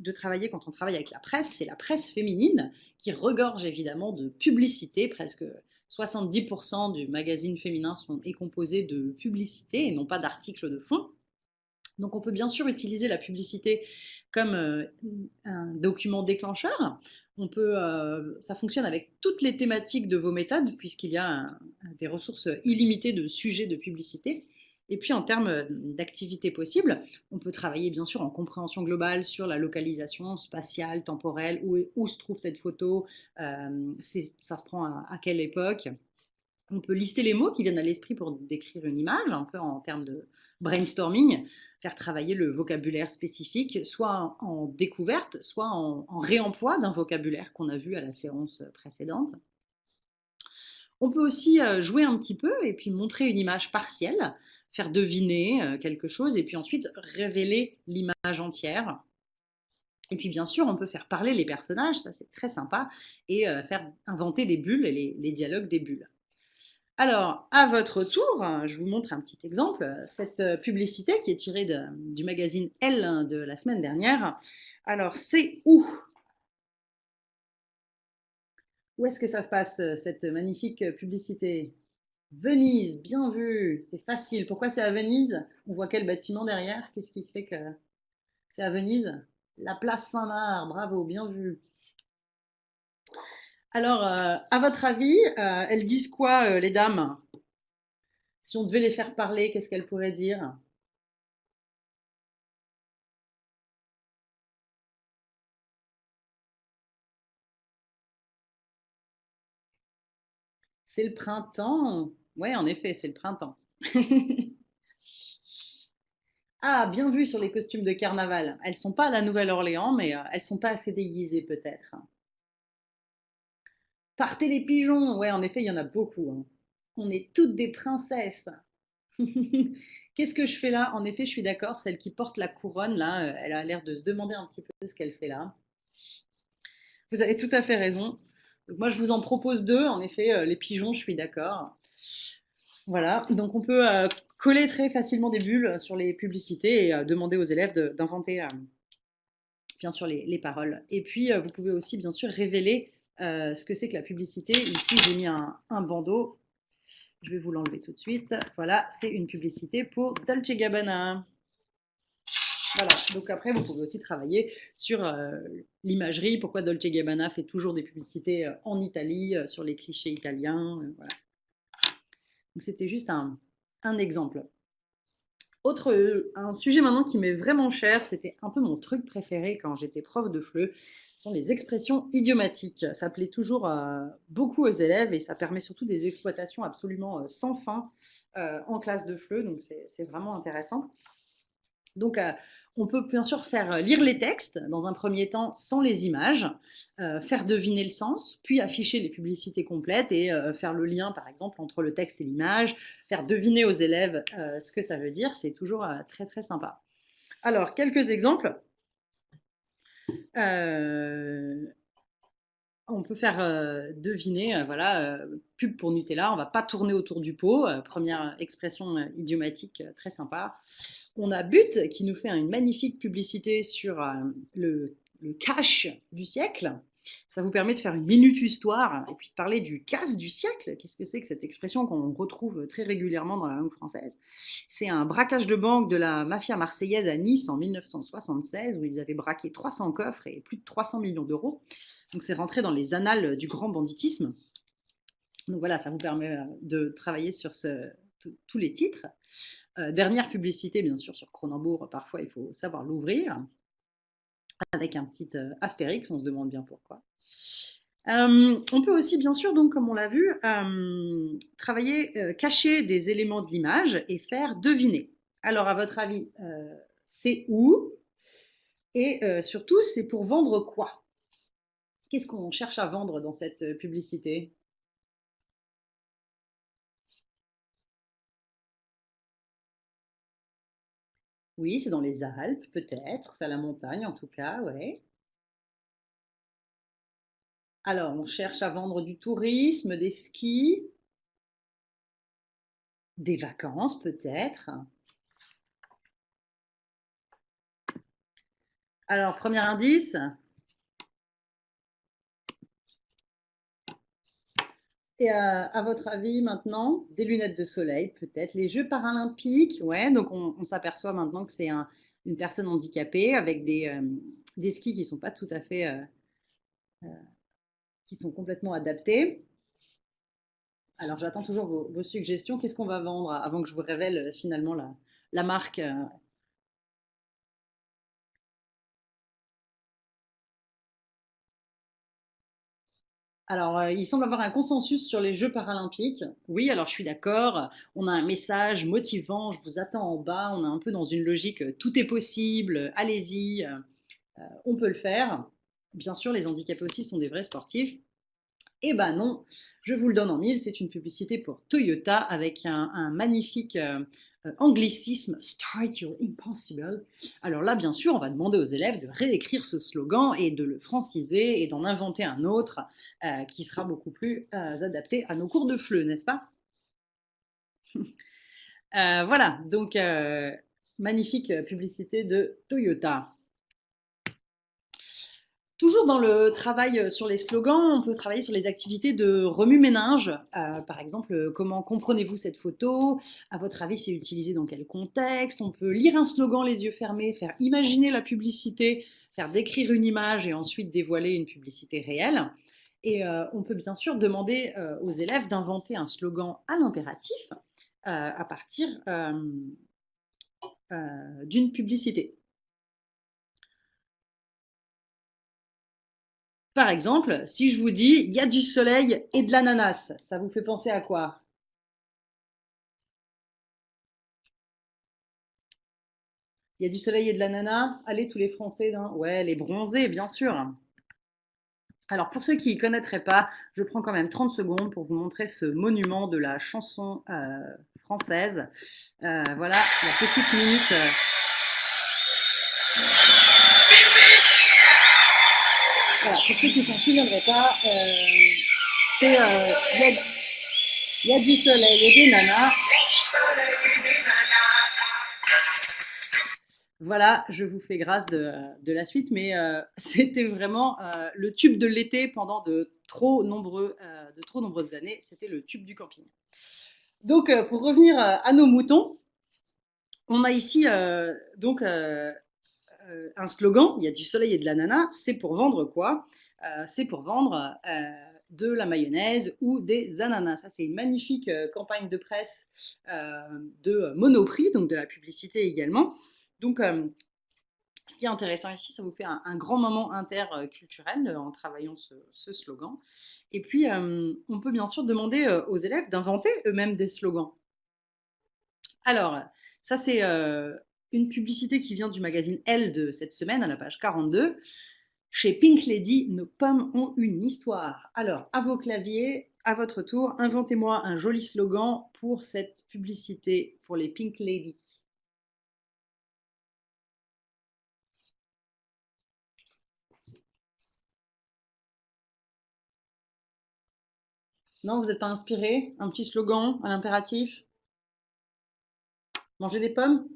S2: de travailler quand on travaille avec la presse, c'est la presse féminine qui regorge évidemment de publicité. Presque 70% du magazine féminin est composé de publicité et non pas d'articles de fond. Donc on peut bien sûr utiliser la publicité comme un document déclencheur. Ça fonctionne avec toutes les thématiques de vos méthodes puisqu'il y a des ressources illimitées de sujets de publicité. Et puis en termes d'activités possibles, on peut travailler bien sûr en compréhension globale sur la localisation spatiale, temporelle, où se trouve cette photo, ça se prend à quelle époque. On peut lister les mots qui viennent à l'esprit pour décrire une image, un peu en termes de brainstorming, faire travailler le vocabulaire spécifique, soit en découverte, soit en réemploi d'un vocabulaire qu'on a vu à la séance précédente. On peut aussi jouer un petit peu et puis montrer une image partielle, faire deviner quelque chose et puis ensuite révéler l'image entière. Et puis bien sûr, on peut faire parler les personnages, ça c'est très sympa, et faire inventer des bulles et les dialogues des bulles. Alors, à votre tour, je vous montre un petit exemple. Cette publicité qui est tirée du magazine Elle de la semaine dernière. Alors, c'est où? Où est-ce que ça se passe, cette magnifique publicité? Venise, bien vu, c'est facile. Pourquoi c'est à Venise? On voit quel bâtiment derrière? Qu'est-ce qui fait que c'est à Venise? La place Saint-Marc, bravo, bien vu. Alors, à votre avis, elles disent quoi, les dames? Si on devait les faire parler, qu'est-ce qu'elles pourraient dire? C'est le printemps. Ouais, en effet, c'est le printemps. Ah, bien vu sur les costumes de carnaval. Elles sont pas à la Nouvelle-Orléans, mais elles sont pas assez déguisées peut-être. Partez les pigeons. Ouais, en effet, il y en a beaucoup, hein. On est toutes des princesses. Qu'est-ce que je fais là? En effet, je suis d'accord. Celle qui porte la couronne, là, elle a l'air de se demander un petit peu ce qu'elle fait là. Vous avez tout à fait raison. Donc moi, je vous en propose deux. En effet, les pigeons, je suis d'accord. Voilà. Donc on peut coller très facilement des bulles sur les publicités et demander aux élèves d'inventer bien sûr les paroles. Et puis, vous pouvez aussi bien sûr révéler ce que c'est que la publicité. Ici, j'ai mis un bandeau. Je vais vous l'enlever tout de suite. Voilà, c'est une publicité pour Dolce Gabbana. Voilà, donc après, vous pouvez aussi travailler sur l'imagerie, pourquoi Dolce Gabbana fait toujours des publicités en Italie, sur les clichés italiens. Voilà. Donc c'était juste un exemple. Autre, un sujet maintenant qui m'est vraiment cher, c'était un peu mon truc préféré quand j'étais prof de FLE, sont les expressions idiomatiques. Ça plaît toujours beaucoup aux élèves et ça permet surtout des exploitations absolument sans fin en classe de FLE, donc c'est vraiment intéressant. Donc, on peut bien sûr faire lire les textes dans un premier temps sans les images, faire deviner le sens, puis afficher les publicités complètes et faire le lien, par exemple, entre le texte et l'image, faire deviner aux élèves ce que ça veut dire. C'est toujours très, très sympa. Alors, quelques exemples. Euh, on peut faire deviner, voilà, pub pour Nutella, on va pas tourner autour du pot. Première expression idiomatique très sympa. On a But qui nous fait une magnifique publicité sur le cash du siècle. Ça vous permet de faire une minute histoire et puis de parler du casse du siècle. Qu'est-ce que c'est que cette expression qu'on retrouve très régulièrement dans la langue française? C'est un braquage de banque de la mafia marseillaise à Nice en 1976 où ils avaient braqué 300 coffres et plus de 300 millions d'euros. Donc c'est rentré dans les annales du grand banditisme. Donc voilà, ça vous permet de travailler sur tous les titres. Dernière publicité, bien sûr, sur Cronenbourg, parfois il faut savoir l'ouvrir, avec un petit astérix, on se demande bien pourquoi. On peut aussi, bien sûr, donc, comme on l'a vu, travailler, cacher des éléments de l'image et faire deviner. Alors, à votre avis, c'est où? Et surtout, c'est pour vendre quoi? Qu'est-ce qu'on cherche à vendre dans cette publicité? Oui, c'est dans les Alpes, peut-être, c'est à la montagne en tout cas, ouais. Alors, on cherche à vendre du tourisme, des skis, des vacances peut-être. Alors, premier indice. Et à votre avis maintenant, des lunettes de soleil peut-être, les Jeux paralympiques, ouais, donc on s'aperçoit maintenant que c'est une personne handicapée avec des skis qui ne sont pas tout à fait, qui sont complètement adaptés. Alors j'attends toujours vos suggestions. Qu'est-ce qu'on va vendre avant que je vous révèle finalement la marque? Alors, il semble avoir un consensus sur les Jeux paralympiques. Oui, alors je suis d'accord. On a un message motivant, je vous attends en bas. On est un peu dans une logique tout est possible, allez-y, on peut le faire. Bien sûr, les handicapés aussi sont des vrais sportifs. Eh ben non, je vous le donne en mille, c'est une publicité pour Toyota avec un magnifique anglicisme, Start Your Impossible. Alors là, bien sûr, on va demander aux élèves de réécrire ce slogan et de le franciser et d'en inventer un autre qui sera beaucoup plus adapté à nos cours de FLE, n'est-ce pas? Voilà, donc magnifique publicité de Toyota. Toujours dans le travail sur les slogans, on peut travailler sur les activités de remue-ménage. Par exemple, comment comprenez-vous cette photo? À votre avis, c'est utilisé dans quel contexte? On peut lire un slogan les yeux fermés, faire imaginer la publicité, faire décrire une image et ensuite dévoiler une publicité réelle. Et on peut bien sûr demander aux élèves d'inventer un slogan à l'impératif à partir d'une publicité. Par exemple, si je vous dis il y a du soleil et de l'ananas, ça vous fait penser à quoi? Il y a du soleil et de l'ananas? Allez, tous les Français, ouais, les bronzés, bien sûr. Alors, pour ceux qui ne connaîtraient pas, je prends quand même 30 secondes pour vous montrer ce monument de la chanson française. Voilà, la petite minute. Voilà, pour ceux qui ne s'en souviendraient pas, c'est il y a du soleil et des nanas. Voilà, je vous fais grâce de la suite, mais c'était vraiment le tube de l'été pendant de trop nombreuses années. C'était le tube du camping. Donc, pour revenir à nos moutons, on a ici un slogan, il y a du soleil et de l'ananas, c'est pour vendre quoi? C'est pour vendre de la mayonnaise ou des ananas. Ça, c'est une magnifique campagne de presse de Monoprix, donc de la publicité également. Donc, ce qui est intéressant ici, ça vous fait un grand moment interculturel en travaillant ce slogan. Et puis, on peut bien sûr demander aux élèves d'inventer eux-mêmes des slogans. Alors, ça c'est une publicité qui vient du magazine Elle de cette semaine, à la page 42. Chez Pink Lady, nos pommes ont une histoire. Alors, à vos claviers, à votre tour, inventez-moi un joli slogan pour cette publicité pour les Pink Lady. Non, vous n'êtes pas inspiré? Un petit slogan, un impératif? Manger des pommes?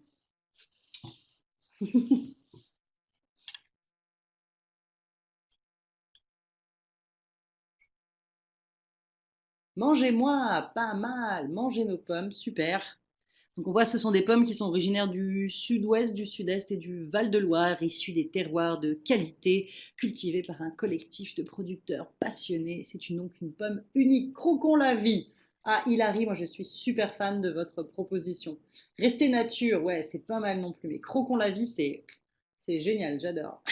S2: Mangez-moi, pas mal, mangez nos pommes, super. Donc on voit ce sont des pommes qui sont originaires du sud-ouest, du sud-est et du Val-de-Loire, issues des terroirs de qualité, cultivées par un collectif de producteurs passionnés. C'est donc une pomme unique. Croquons la vie. Ah, Hilary, moi je suis super fan de votre proposition. Rester nature, ouais, c'est pas mal non plus, mais croquons la vie, c'est génial, j'adore.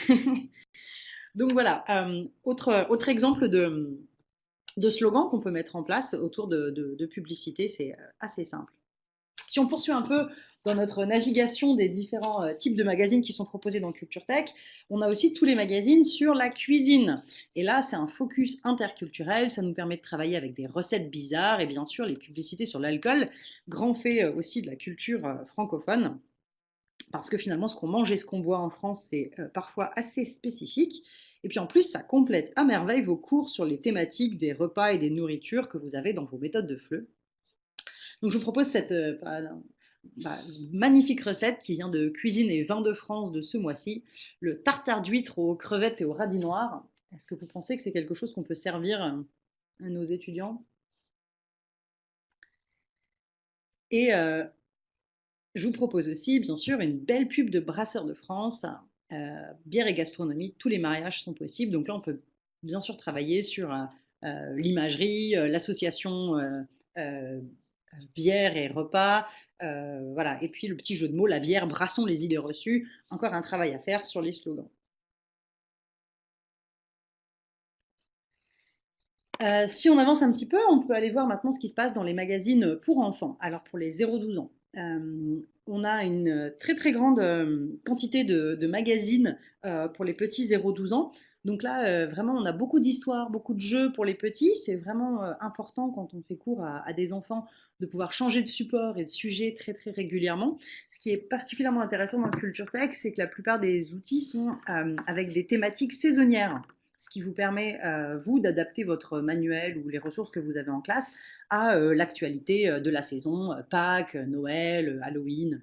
S2: Donc voilà, autre exemple de slogan qu'on peut mettre en place autour de publicité, c'est assez simple. Si on poursuit un peu dans notre navigation des différents types de magazines qui sont proposés dans Culture Tech, on a aussi tous les magazines sur la cuisine. Et là, c'est un focus interculturel, ça nous permet de travailler avec des recettes bizarres et bien sûr les publicités sur l'alcool, grand fait aussi de la culture francophone. Parce que finalement, ce qu'on mange et ce qu'on boit en France, c'est parfois assez spécifique. Et puis en plus, ça complète à merveille vos cours sur les thématiques des repas et des nourritures que vous avez dans vos méthodes de FLE. Donc je vous propose cette magnifique recette qui vient de Cuisine et Vin de France de ce mois-ci, le tartare d'huître aux crevettes et aux radis noirs. Est-ce que vous pensez que c'est quelque chose qu'on peut servir à nos étudiants? Et je vous propose aussi, bien sûr, une belle pub de Brasseurs de France, bière et gastronomie, tous les mariages sont possibles. Donc là, on peut bien sûr travailler sur l'imagerie, l'association bière et repas, voilà. Et puis le petit jeu de mots, la bière, brassons les idées reçues. Encore un travail à faire sur les slogans. Si on avance un petit peu, on peut aller voir maintenant ce qui se passe dans les magazines pour enfants. Alors pour les 0-12 ans, on a une très très grande quantité de magazines pour les petits 0-12 ans. Donc là, vraiment, on a beaucoup d'histoires, beaucoup de jeux pour les petits. C'est vraiment important quand on fait cours à des enfants de pouvoir changer de support et de sujet très très régulièrement. Ce qui est particulièrement intéressant dans le Culture Tech, c'est que la plupart des outils sont avec des thématiques saisonnières, ce qui vous permet, vous, d'adapter votre manuel ou les ressources que vous avez en classe à l'actualité de la saison, Pâques, Noël, Halloween.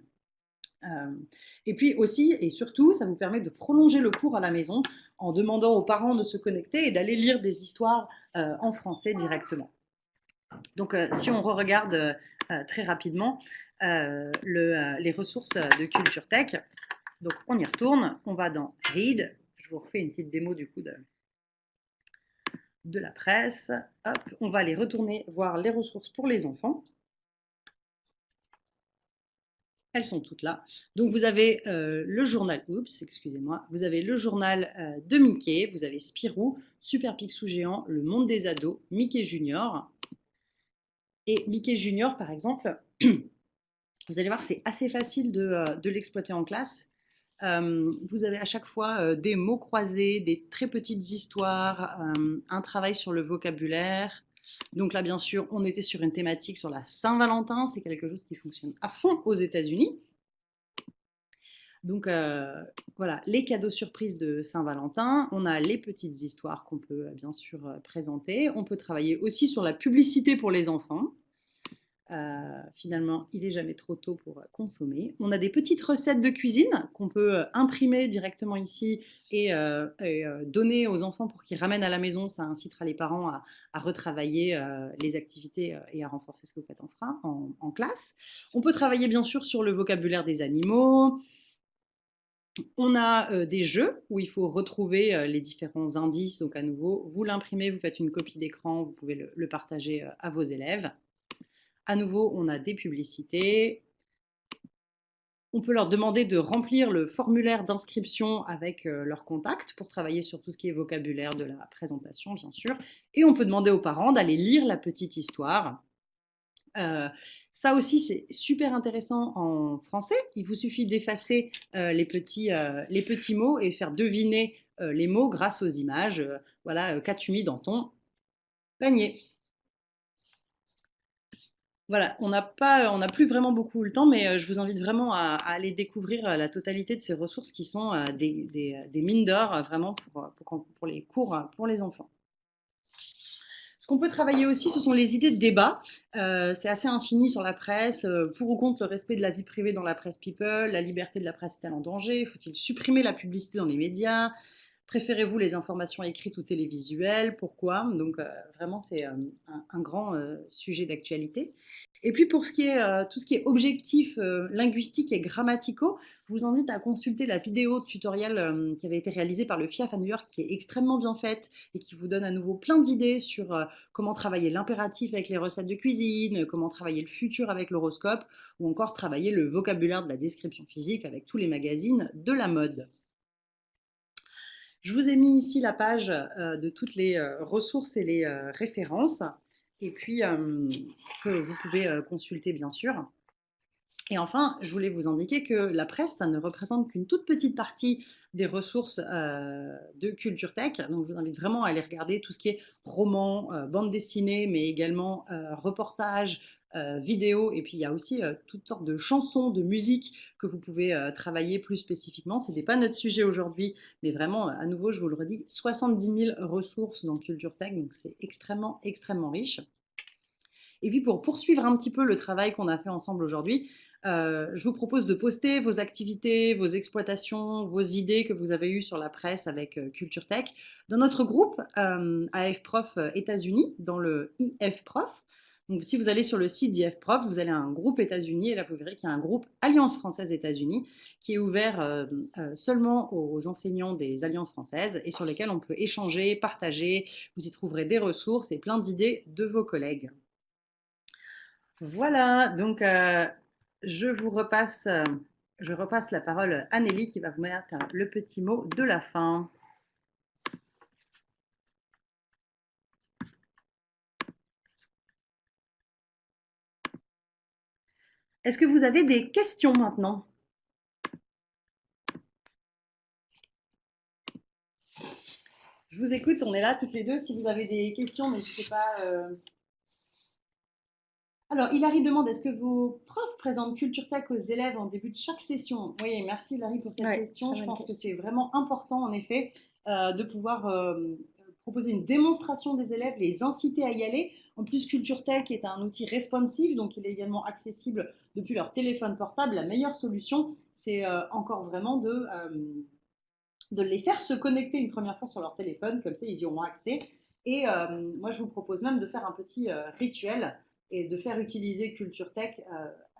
S2: Et puis aussi et surtout, ça vous permet de prolonger le cours à la maison en demandant aux parents de se connecter et d'aller lire des histoires en français directement. Donc, si on re-regarde très rapidement les ressources de Culture Tech, donc on y retourne, on va dans Read. Je vous refais une petite démo du coup de la presse. Hop, on va aller retourner voir les ressources pour les enfants. Elles sont toutes là. Donc vous avez le journal, excusez-moi, vous avez le journal de Mickey, vous avez Spirou, Super Picsou Géant, Le Monde des Ados, Mickey Junior. Et Mickey Junior, par exemple, vous allez voir, c'est assez facile de l'exploiter en classe. Vous avez à chaque fois des mots croisés, des très petites histoires, un travail sur le vocabulaire. Donc là, bien sûr, on était sur une thématique sur la Saint-Valentin. C'est quelque chose qui fonctionne à fond aux États-Unis. Donc voilà, les cadeaux surprises de Saint-Valentin. On a les petites histoires qu'on peut bien sûr présenter. On peut travailler aussi sur la publicité pour les enfants. Finalement, il n'est jamais trop tôt pour consommer. On a des petites recettes de cuisine qu'on peut imprimer directement ici et donner aux enfants pour qu'ils ramènent à la maison. Ça incitera les parents à retravailler les activités et à renforcer ce que vous faites en classe. On peut travailler bien sûr sur le vocabulaire des animaux. On a des jeux où il faut retrouver les différents indices. Donc à nouveau, vous l'imprimez, vous faites une copie d'écran, vous pouvez le partager à vos élèves. À nouveau, on a des publicités. On peut leur demander de remplir le formulaire d'inscription avec leur contact pour travailler sur tout ce qui est vocabulaire de la présentation, bien sûr. Et on peut demander aux parents d'aller lire la petite histoire. Ça aussi, c'est super intéressant en français. Il vous suffit d'effacer les petits mots et faire deviner les mots grâce aux images. Voilà, qu'as-tu mis dans ton panier? Voilà, on n'a plus vraiment beaucoup le temps, mais je vous invite vraiment à aller découvrir la totalité de ces ressources qui sont des mines d'or vraiment pour les cours pour les enfants. Ce qu'on peut travailler aussi, ce sont les idées de débat. C'est assez infini sur la presse. Pour ou contre le respect de la vie privée dans la presse people, la liberté de la presse est-elle en danger? Faut-il supprimer la publicité dans les médias? Préférez-vous les informations écrites ou télévisuelles? Pourquoi? Donc vraiment, c'est un grand sujet d'actualité. Et puis pour tout ce qui est objectifs linguistiques et grammaticaux, je vous invite à consulter la vidéo tutoriel qui avait été réalisée par le FIAF à New York, qui est extrêmement bien faite et qui vous donne à nouveau plein d'idées sur comment travailler l'impératif avec les recettes de cuisine, comment travailler le futur avec l'horoscope, ou encore travailler le vocabulaire de la description physique avec tous les magazines de la mode. Je vous ai mis ici la page de toutes les ressources et les références, et puis que vous pouvez consulter bien sûr. Et enfin, je voulais vous indiquer que la presse, ça ne représente qu'une toute petite partie des ressources de Culture Tech. Donc, je vous invite vraiment à aller regarder tout ce qui est romans, bande dessinée, mais également reportages, vidéos. Et puis, il y a aussi toutes sortes de chansons, de musique que vous pouvez travailler plus spécifiquement. Ce n'était pas notre sujet aujourd'hui, mais vraiment, à nouveau, je vous le redis, 70 000 ressources dans Culture Tech. Donc, c'est extrêmement, extrêmement riche. Et puis, pour poursuivre un petit peu le travail qu'on a fait ensemble aujourd'hui, je vous propose de poster vos activités, vos exploitations, vos idées que vous avez eues sur la presse avec Culture Tech dans notre groupe AFProf États-Unis, dans le IFProf. Donc, si vous allez sur le site d'IFProf, vous allez à un groupe États-Unis et là, vous verrez qu'il y a un groupe Alliance française-États-Unis qui est ouvert seulement aux enseignants des Alliances françaises et sur lesquels on peut échanger, partager. Vous y trouverez des ressources et plein d'idées de vos collègues. Voilà, donc je repasse la parole à Nelly qui va vous mettre le petit mot de la fin. Est-ce que vous avez des questions maintenant? Je vous écoute, on est là toutes les deux. Si vous avez des questions, n'hésitez pas. Alors, Hilary demande, est-ce que vos profs présentent Culture Tech aux élèves en début de chaque session? Oui, merci Hilary pour cette question. Je pense que c'est vraiment important, en effet, de pouvoir proposer une démonstration des élèves, les inciter à y aller. En plus, Culture Tech est un outil responsive, donc il est également accessible depuis leur téléphone portable. La meilleure solution, c'est encore vraiment de les faire se connecter une première fois sur leur téléphone, comme ça ils y auront accès. Et moi, je vous propose même de faire un petit rituel et de faire utiliser Culture Tech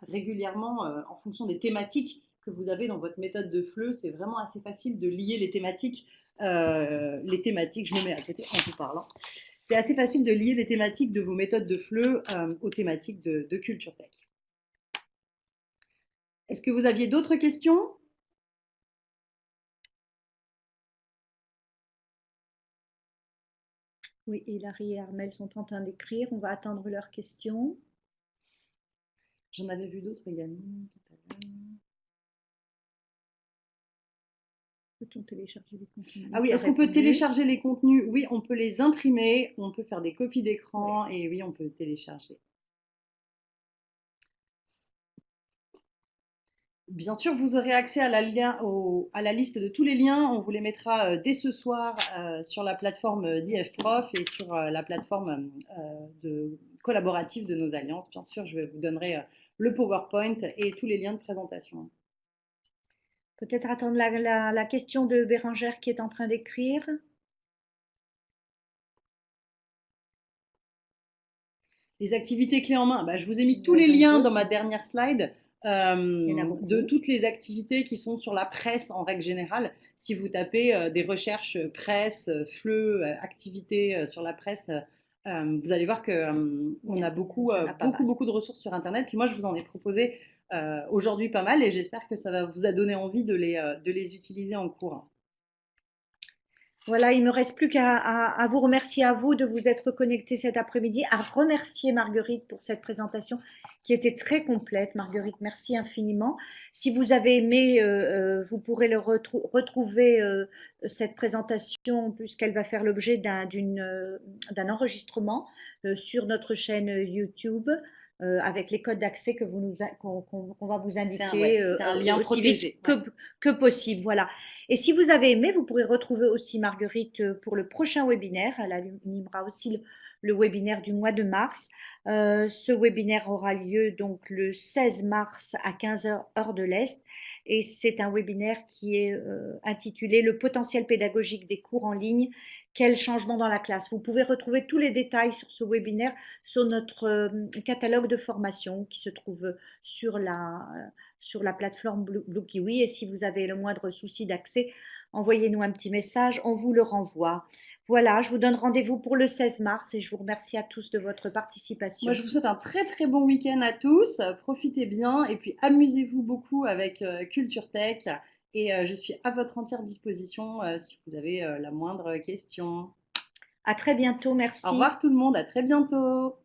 S2: régulièrement en fonction des thématiques que vous avez dans votre méthode de FLE. C'est vraiment assez facile de lier les thématiques. Je me mets à côté en vous parlant. C'est assez facile de lier les thématiques de vos méthodes de FLE aux thématiques de Culture Tech. Est-ce que vous aviez d'autres questions?
S1: Oui, Hilary et Armel sont en train d'écrire. On va attendre leurs questions.
S2: J'en avais vu d'autres également tout à l'heure.
S1: Peut-on télécharger les contenus?
S2: Ah oui,
S1: Tu as
S2: est-ce qu'on peut
S1: répondu.
S2: télécharger les contenus? Oui, on peut les imprimer, on peut faire des copies d'écran
S1: Oui.
S2: et oui, on peut télécharger. Bien sûr, vous aurez accès à à la liste de tous les liens. On vous les mettra dès ce soir sur la plateforme d'IFProf et sur la plateforme collaborative de nos alliances. Bien sûr, je vous donnerai le PowerPoint et tous les liens de présentation.
S1: Peut-être attendre la question de Bérangère qui est en train d'écrire.
S2: Les activités clés en main, bah, je vous ai mis tous les
S1: Voyons
S2: liens dans ma
S1: tous.
S2: dernière slide
S1: Il y en a
S2: de
S1: beaucoup.
S2: toutes les activités qui sont sur la presse en règle générale. Si vous tapez des recherches presse, FLE, activités sur la presse, vous allez voir que on a
S1: Il y en a pas mal.
S2: beaucoup de ressources sur Internet. Puis moi, je vous en ai proposé aujourd'hui pas mal et j'espère que ça va vous a donné envie de les utiliser en cours.
S1: Voilà, il me reste plus qu'à vous remercier à vous de vous être connectés cet après-midi, à remercier Marguerite pour cette présentation qui était très complète. Marguerite, merci infiniment. Si vous avez aimé, vous pourrez retrouver cette présentation puisqu'elle va faire l'objet d'un enregistrement sur notre chaîne YouTube. Avec les codes d'accès que qu'on va vous indiquer
S2: C'est un lien
S1: aussi vite
S2: protégé.
S1: que possible. Voilà. Et si vous avez aimé, vous pourrez retrouver aussi Marguerite pour le prochain webinaire. Elle animera aussi le webinaire du mois de mars. Ce webinaire aura lieu donc le 16 mars à 15h heure de l'Est. Et c'est un webinaire qui est intitulé Le potentiel pédagogique des cours en ligne. Quel changement dans la classe? Vous pouvez retrouver tous les détails sur ce webinaire sur notre catalogue de formation qui se trouve sur la plateforme Blue Kiwi. Et si vous avez le moindre souci d'accès, envoyez-nous un petit message, on vous le renvoie. Voilà, je vous donne rendez-vous pour le 16 mars et je vous remercie à tous de votre
S2: Moi,
S1: participation.
S2: je vous souhaite un très très bon week-end à tous. Profitez bien et puis amusez-vous beaucoup avec Culture Tech. Et je suis à votre entière disposition si vous avez la moindre question.
S1: À très bientôt,
S2: Au
S1: merci.
S2: revoir tout le monde, à très bientôt.